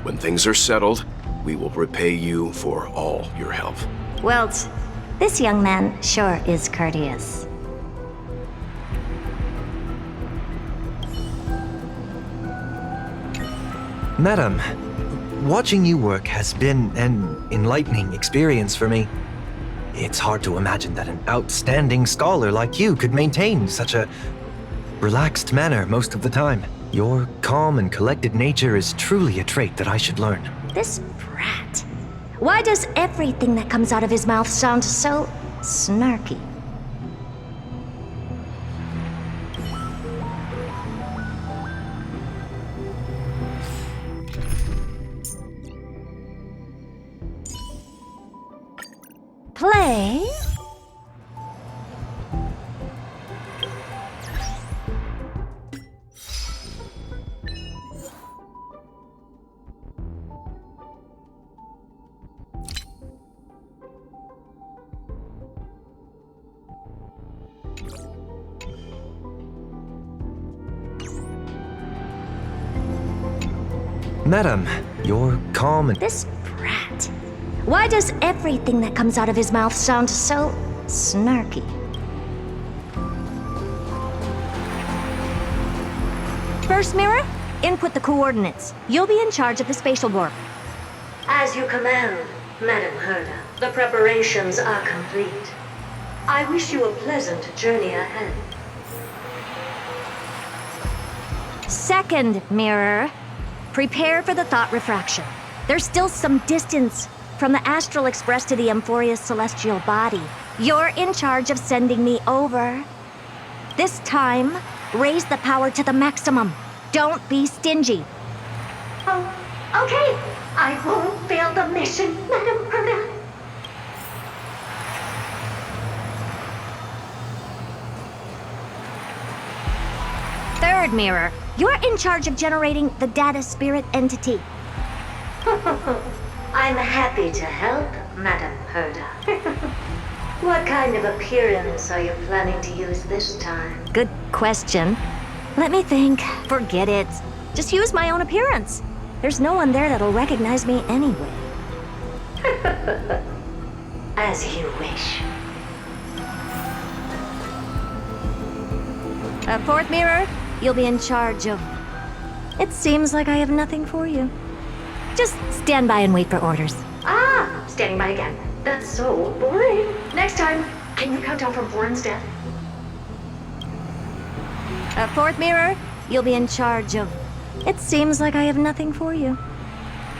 When things are settled, we will repay you for all your help. Well, this young man sure is courteous. Madam, watching you work has been an enlightening experience for me. It's hard to imagine that an outstanding scholar like you could maintain such a relaxed manner most of the time. Your calm and collected nature is truly a trait that I should learn. This brat. Why does everything that comes out of his mouth sound so snarky? Play. Madam, you're calm and... This brat. Why does everything that comes out of his mouth sound so snarky? First mirror, input the coordinates. You'll be in charge of the spatial warp. As you command, Madam Herta. The preparations are complete. I wish you a pleasant journey ahead. Second mirror, prepare for the thought refraction. There's still some distance from the Astral Express to the Amphoreus celestial body. You're in charge of sending me over. This time, raise the power to the maximum. Don't be stingy. Oh, okay. I won't fail the mission, Madam Herta. Third mirror, you're in charge of generating the data spirit entity. I'm happy to help, Madam Herta. What kind of appearance are you planning to use this time? Good question. Let me think. Forget it. Just use my own appearance. There's no one there that'll recognize me anyway. As you wish. Fourth mirror, you'll be in charge of... It seems like I have nothing for you. Just stand by and wait for orders. Ah, standing by again. That's so boring. Next time, can you count down from 4 instead? Fourth mirror, you'll be in charge of... It seems like I have nothing for you.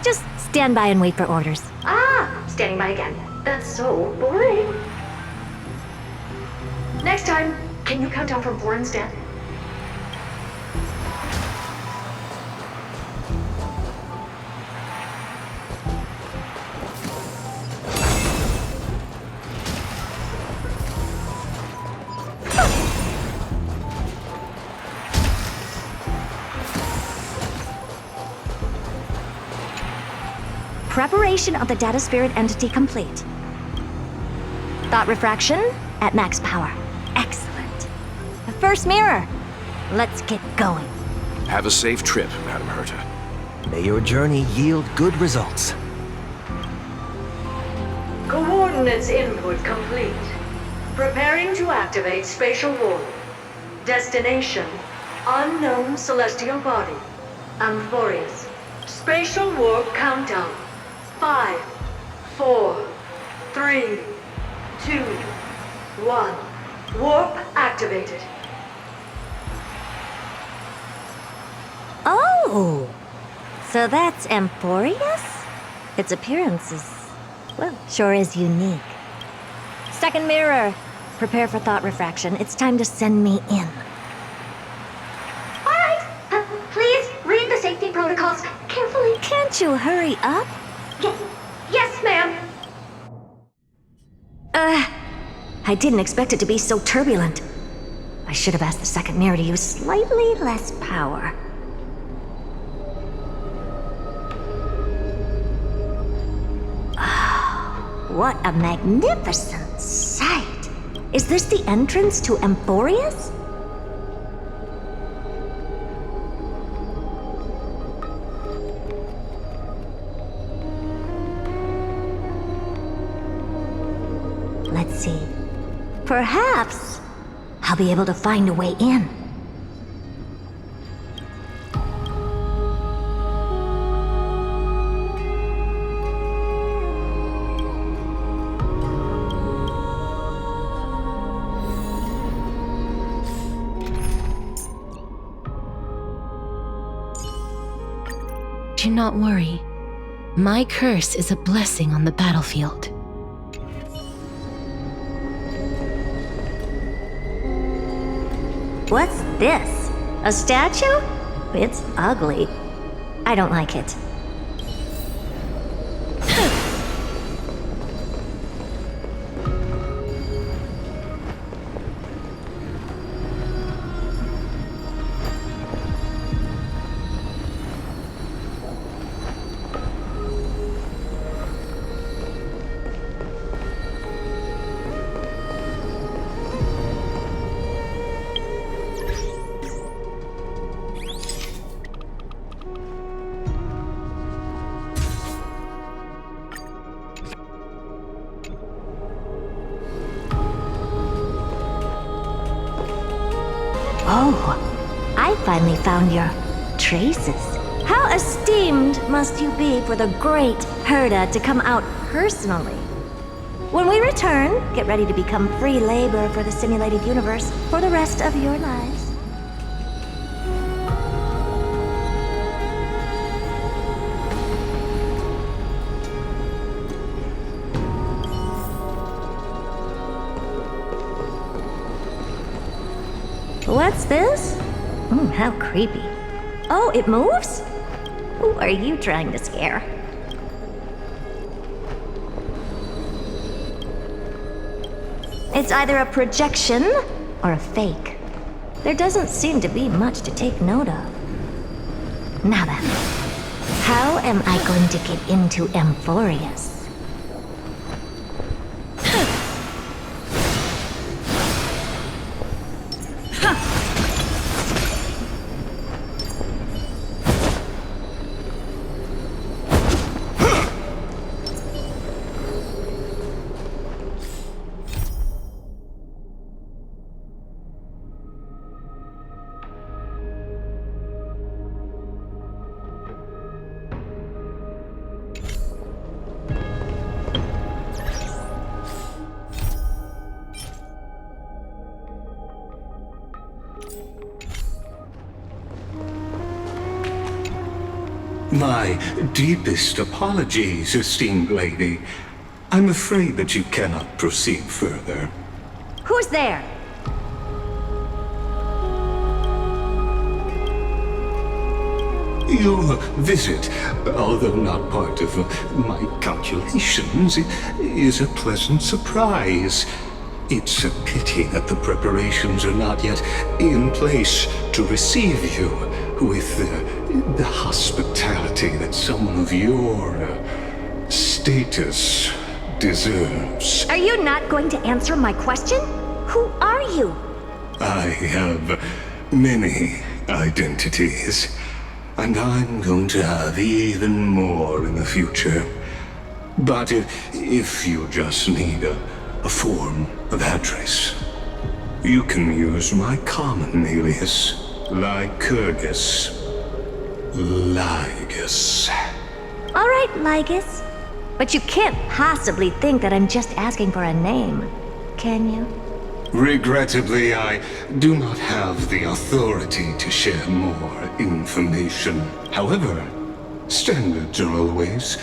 Just stand by and wait for orders. Ah, standing by again. That's so boring. Next time, can you count down from 4 instead? Preparation of the data spirit entity complete. Thought refraction at max power. Excellent. The first mirror. Let's get going. Have a safe trip, Madam Herta. May your journey yield good results. Coordinates input complete. Preparing to activate spatial warp. Destination, unknown celestial body. Amphoreus. Spatial warp countdown. 5, 4, 3, 2, 1. Warp activated. Oh! So that's Amphoreus? Its appearance is, well, sure is unique. Second mirror. Prepare for thought refraction. It's time to send me in. All right. Please read the safety protocols carefully. Can't you hurry up? Yes, ma'am. I didn't expect it to be so turbulent. I should have asked the second mirror to use slightly less power. Oh, what a magnificent sight. Is this the entrance to Amphoreus? Let's see. Perhaps I'll be able to find a way in. Do not worry. My curse is a blessing on the battlefield. What's this? A statue? It's ugly. I don't like it. Oh, I finally found your traces. How esteemed must you be for the great Herta to come out personally? When we return, get ready to become free labor for the simulated universe for the rest of your lives. What's this? How creepy. Oh, it moves? Who are you trying to scare? It's either a projection or a fake. There doesn't seem to be much to take note of. Now then, how am I going to get into Amphoreus? My deepest apologies, esteemed lady. I'm afraid that you cannot proceed further. Who's there? Your visit, although not part of my calculations, is a pleasant surprise. It's a pity that the preparations are not yet in place to receive you with the hospitality that someone of your status deserves. Are you not going to answer my question? Who are you? I have many identities, and I'm going to have even more in the future. But if you just need a form of address, you can use my common alias, Lycurgus. Lygus. All right, Lygus. But you can't possibly think that I'm just asking for a name, can you? Regrettably, I do not have the authority to share more information. However, standards are always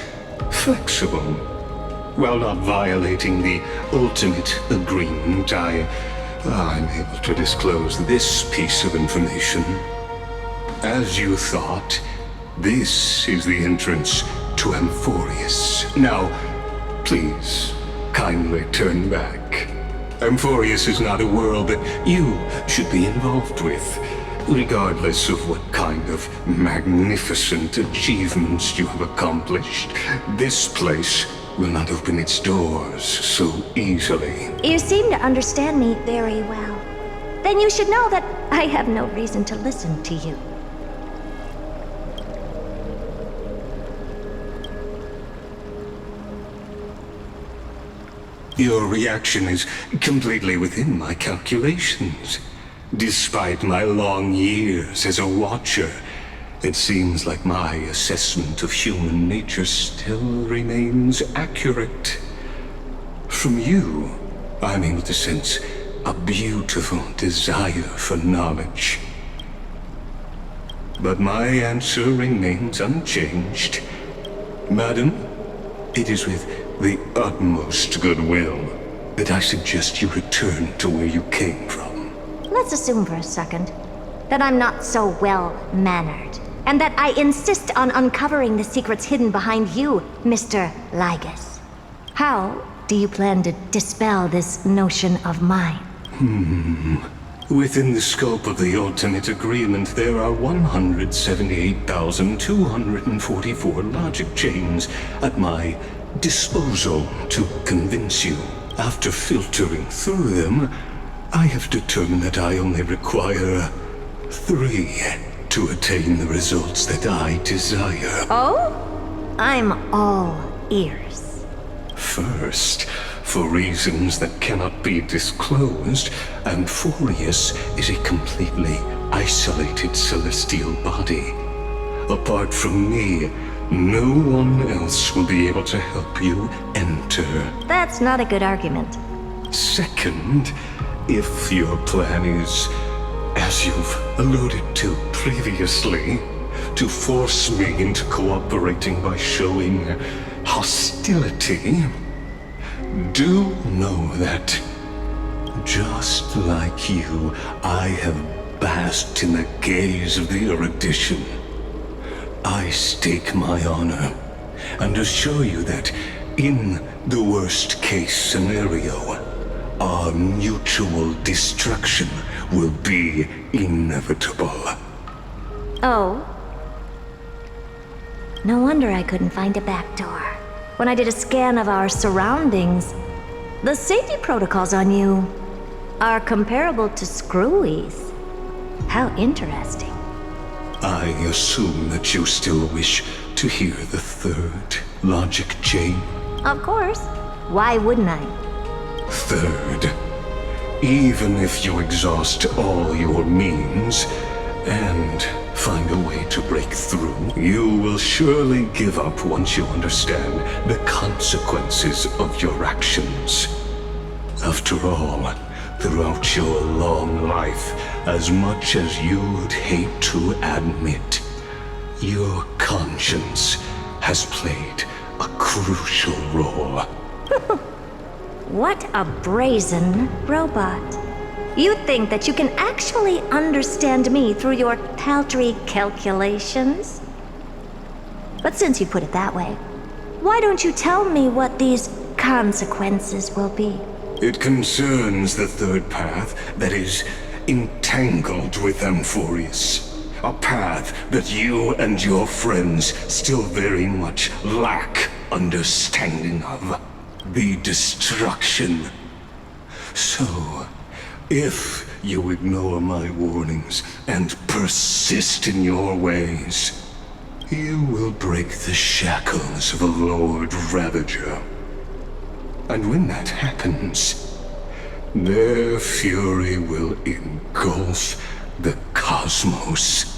flexible. While not violating the ultimate agreement, I'm able to disclose this piece of information. As you thought, this is the entrance to Amphoreus. Now, please, kindly turn back. Amphoreus is not a world that you should be involved with, regardless of what kind of magnificent achievements you have accomplished. This place will not open its doors so easily. You seem to understand me very well. Then you should know that I have no reason to listen to you. Your reaction is completely within my calculations. Despite my long years as a watcher, it seems like my assessment of human nature still remains accurate. From you, I'm able to sense a beautiful desire for knowledge. But my answer remains unchanged. Madam, it is with the utmost goodwill that I suggest you return to where you came from. Let's assume for a second that I'm not so well-mannered, and that I insist on uncovering the secrets hidden behind you, Mr. Lygus. How do you plan to dispel this notion of mine? Within the scope of the ultimate agreement, there are 178,244 logic chains at my disposal to convince you. After filtering through them, I have determined that I only require 3 to attain the results that I desire. Oh? I'm all ears. First, for reasons that cannot be disclosed, Amphoreus is a completely isolated celestial body. Apart from me, no one else will be able to help you enter. That's not a good argument. Second, if your plan is, as you've alluded to previously, to force me into cooperating by showing hostility, do know that, just like you, I have basked in the gaze of the erudition. I stake my honor, and assure you that, in the worst-case scenario, our mutual destruction will be inevitable. Oh? No wonder I couldn't find a back door. When I did a scan of our surroundings, the safety protocols on you are comparable to Screwy's. How interesting. I assume that you still wish to hear the third logic chain? Of course. Why wouldn't I? Third, even if you exhaust all your means and find a way to break through, you will surely give up once you understand the consequences of your actions. After all, throughout your long life, as much as you'd hate to admit, your conscience has played a crucial role. What a brazen robot. You think that you can actually understand me through your paltry calculations? But since you put it that way, why don't you tell me what these consequences will be? It concerns the third path that is entangled with Amphoreus. A path that you and your friends still very much lack understanding of. The destruction. So, if you ignore my warnings and persist in your ways, you will break the shackles of a Lord Ravager. And when that happens, their fury will engulf the cosmos.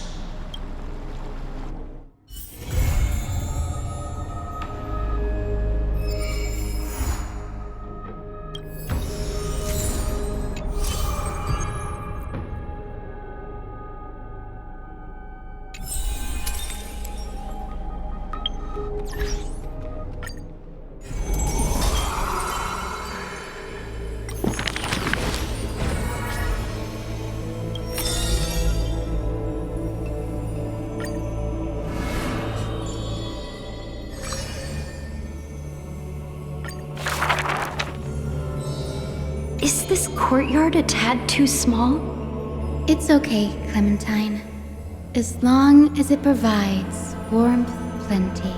Is this courtyard a tad too small? It's okay, Clementine. As long as it provides warmth plenty.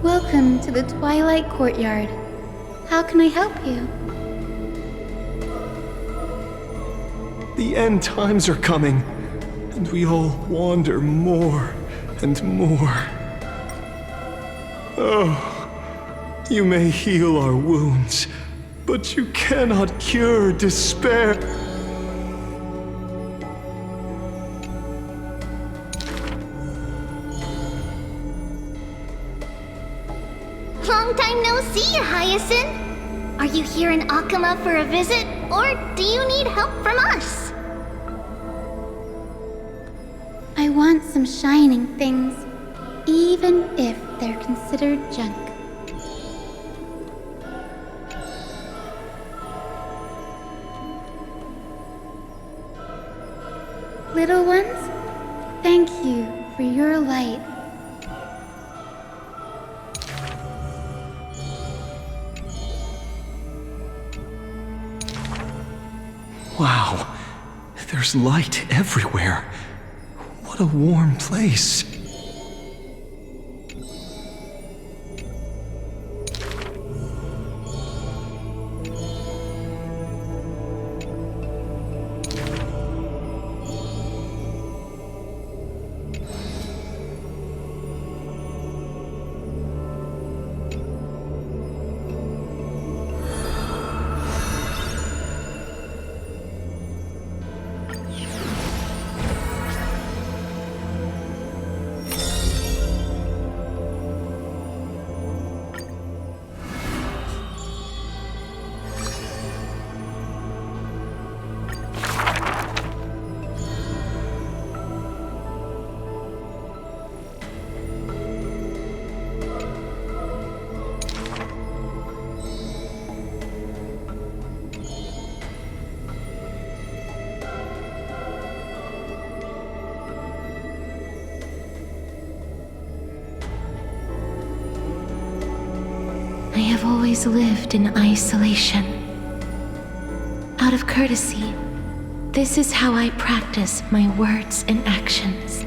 Welcome to the Twilight Courtyard. How can I help you? The end times are coming, and we all wander more and more. Oh, you may heal our wounds, but you cannot cure despair. Long time no see, Hyacinth. Are you here in Akama for a visit, or do you need help from us? I want some shining things, even if they're considered junk. Little ones, thank you for your light. Wow, there's light everywhere. What a warm place. always lived in isolation. Out of courtesy, this is how I practice my words and actions.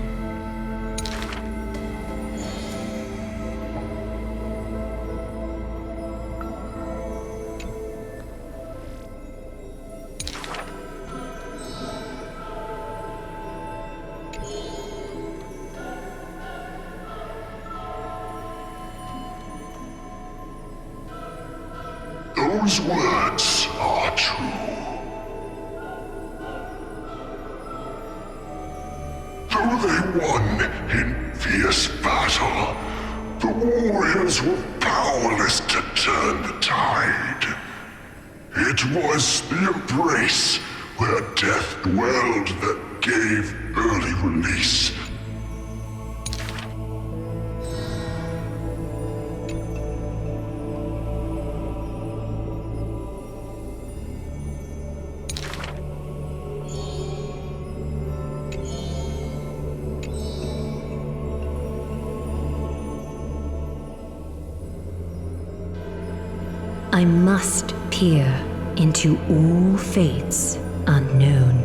Those words are true. Though they won in fierce battle, the warriors were powerless to turn the tide. It was the embrace where death dwelled that gave early release. I must peer into all fates unknown.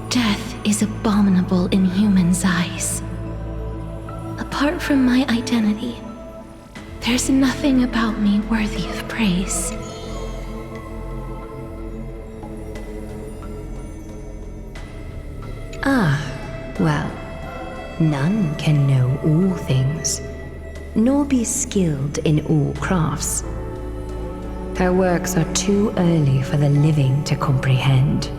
Death is abominable in humans' eyes. Apart from my identity, there's nothing about me worthy of praise. Well, none can know all things, nor be skilled in all crafts. Her works are too early for the living to comprehend.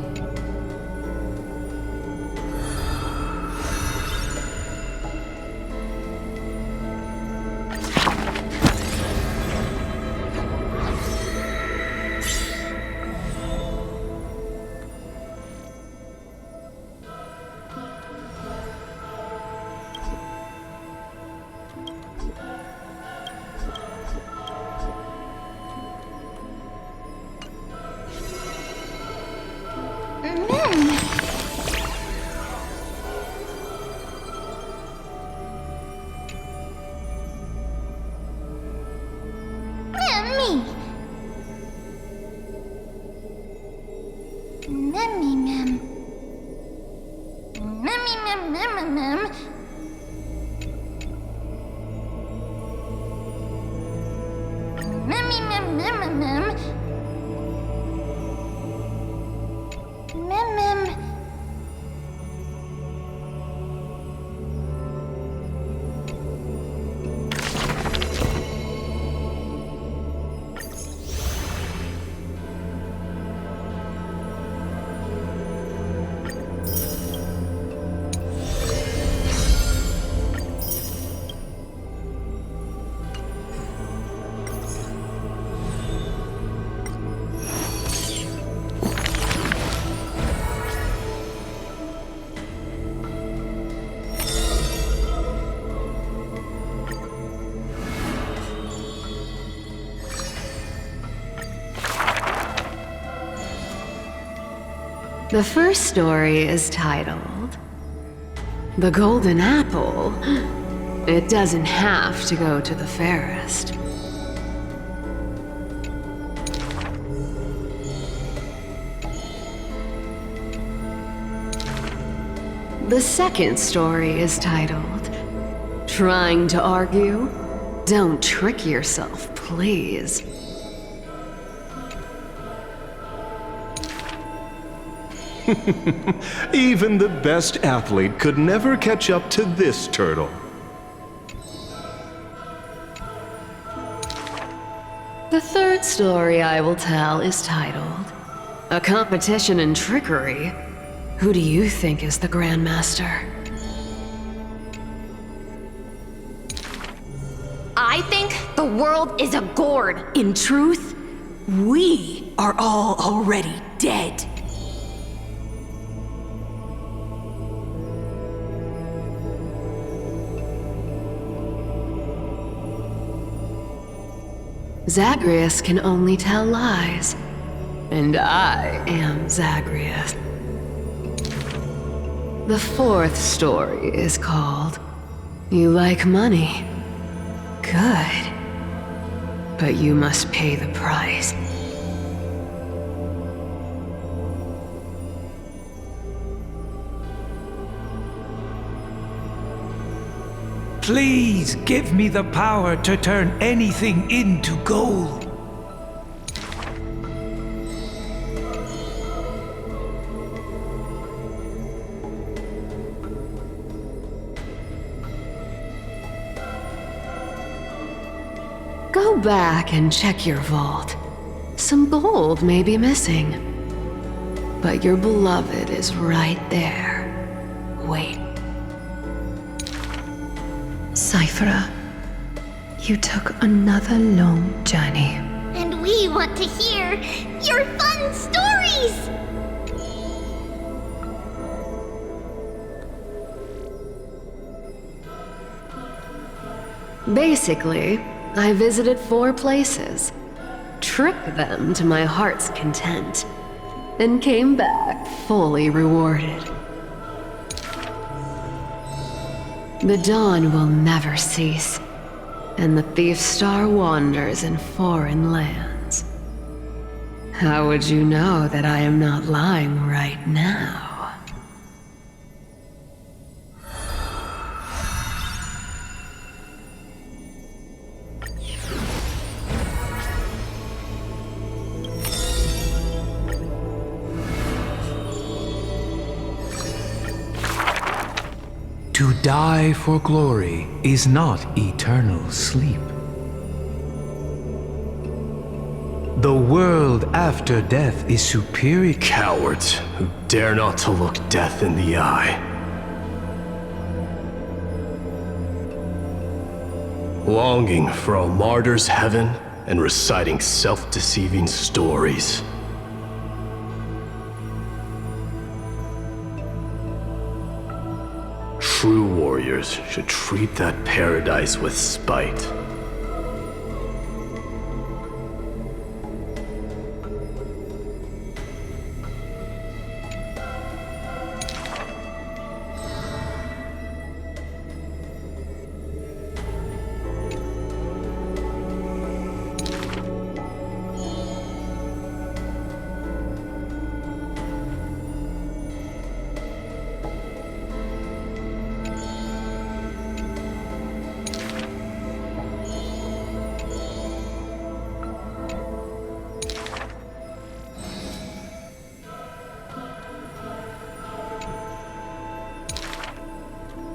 The first story is titled The Golden Apple. It doesn't have to go to the fairest. The second story is titled Trying to Argue? Don't trick yourself, please. Even the best athlete could never catch up to this turtle. The third story I will tell is titled A Competition in Trickery. Who do you think is the Grandmaster? I think the world is a gourd. In truth, we are all already dead. Zagreus can only tell lies, and I am Zagreus. The fourth story is called You Like Money. Good. But you must pay the price. Please give me the power to turn anything into gold. Go back and check your vault. Some gold may be missing. But your beloved is right there. Wait. Cyphera, you took another long journey. And we want to hear your fun stories! Basically, I visited 4 places, tricked them to my heart's content, and came back fully rewarded. The dawn will never cease, and the thief star wanders in foreign lands. How would you know that I am not lying right now? To die for glory is not eternal sleep. The world after death is superior. Cowards who dare not to look death in the eye. Longing for a martyr's heaven and reciting self-deceiving stories. True warriors should treat that paradise with spite.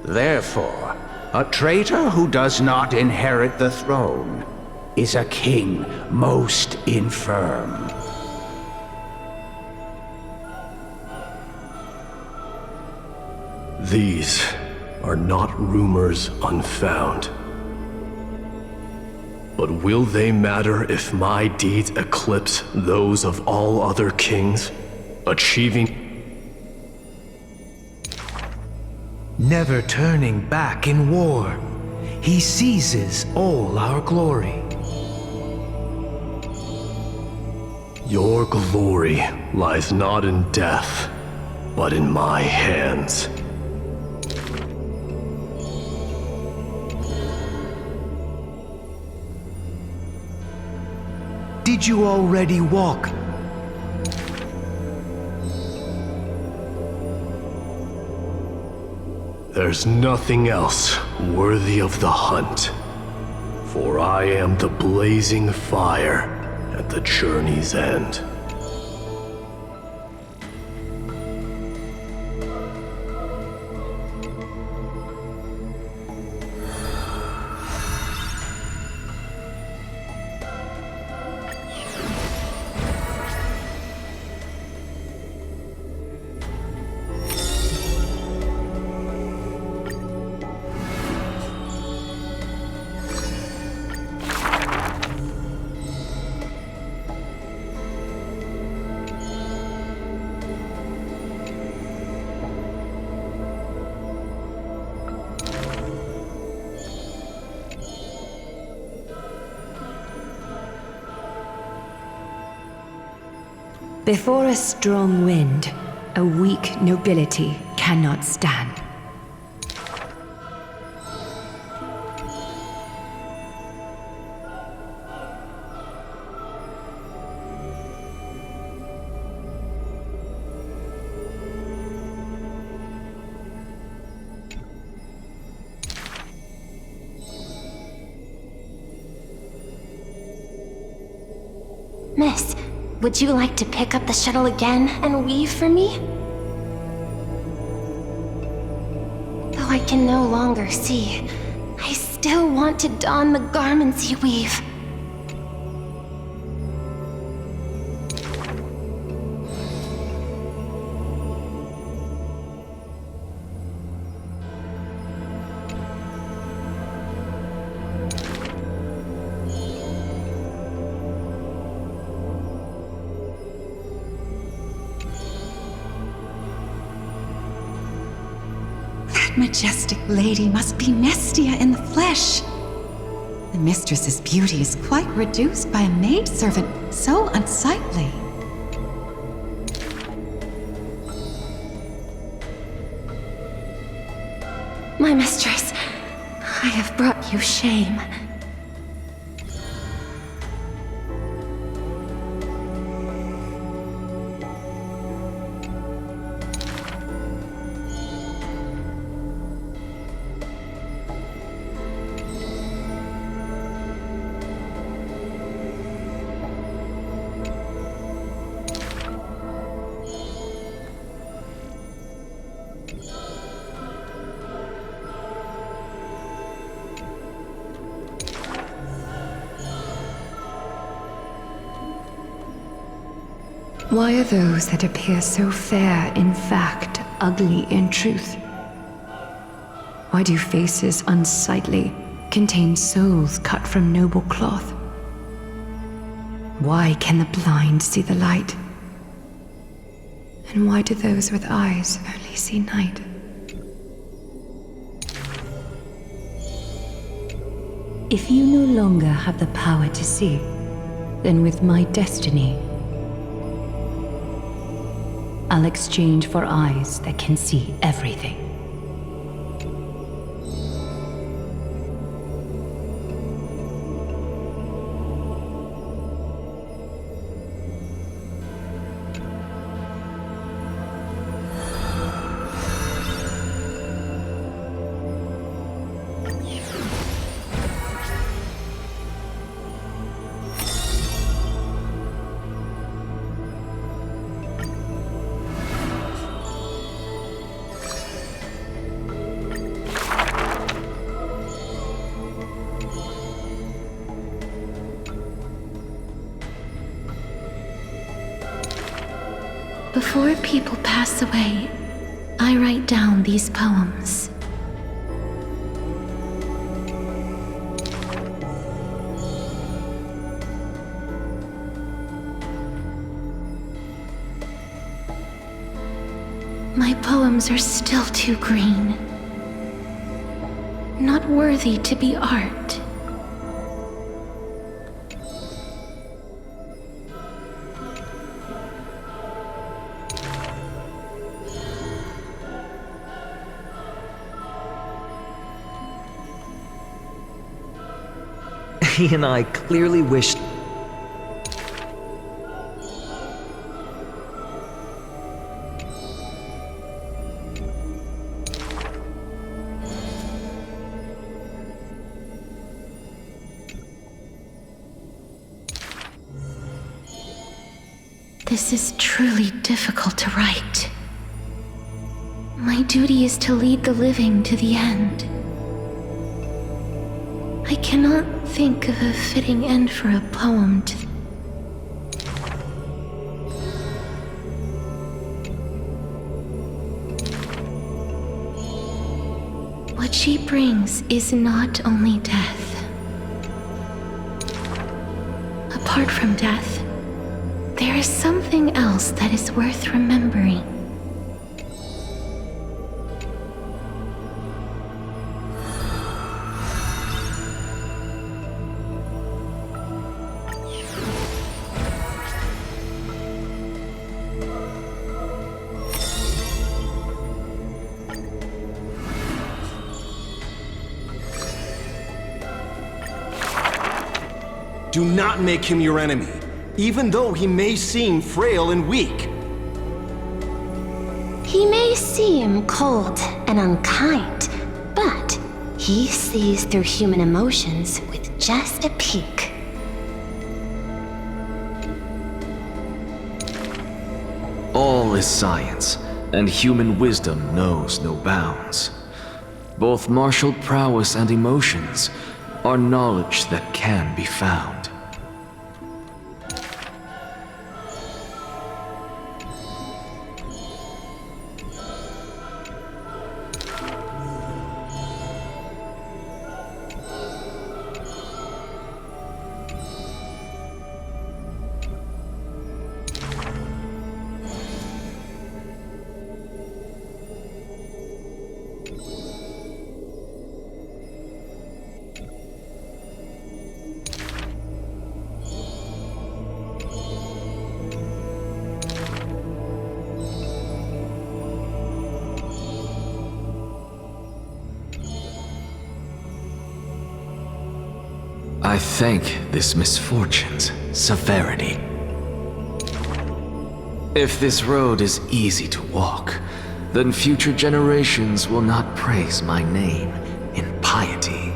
Therefore, a traitor who does not inherit the throne is a king most infirm. These are not rumors unfound. But will they matter if my deeds eclipse those of all other kings, achieving never turning back in war? He seizes all our glory. Your glory lies not in death, but in my hands. Did you already walk? There's nothing else worthy of the hunt, for I am the blazing fire at the journey's end. Before a strong wind, a weak nobility cannot stand. Miss, would you like to pick up the shuttle again and weave for me? Though I can no longer see, I still want to don the garments you weave. Majestic lady must be Nestia in the flesh. The mistress's beauty is quite reduced by a maidservant so unsightly. My mistress, I have brought you shame. Why are those that appear so fair in fact ugly in truth? Why do faces unsightly contain souls cut from noble cloth? Why can the blind see the light? And why do those with eyes only see night? If you no longer have the power to see, then with my destiny, I'll exchange for eyes that can see everything. Before people pass away, I write down these poems. My poems are still too green, not worthy to be art. He and I clearly wished. This is truly difficult to write. My duty is to lead the living to the end. I cannot think of a fitting end for a poem to... What she brings is not only death. Apart from death, there is something else that is worth remembering. Do not make him your enemy, even though he may seem frail and weak. He may seem cold and unkind, but he sees through human emotions with just a peek. All is science, and human wisdom knows no bounds. Both martial prowess and emotions are knowledge that can be found. I thank this misfortune's severity. If this road is easy to walk, then future generations will not praise my name in piety.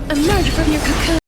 Emerge from your cocoon.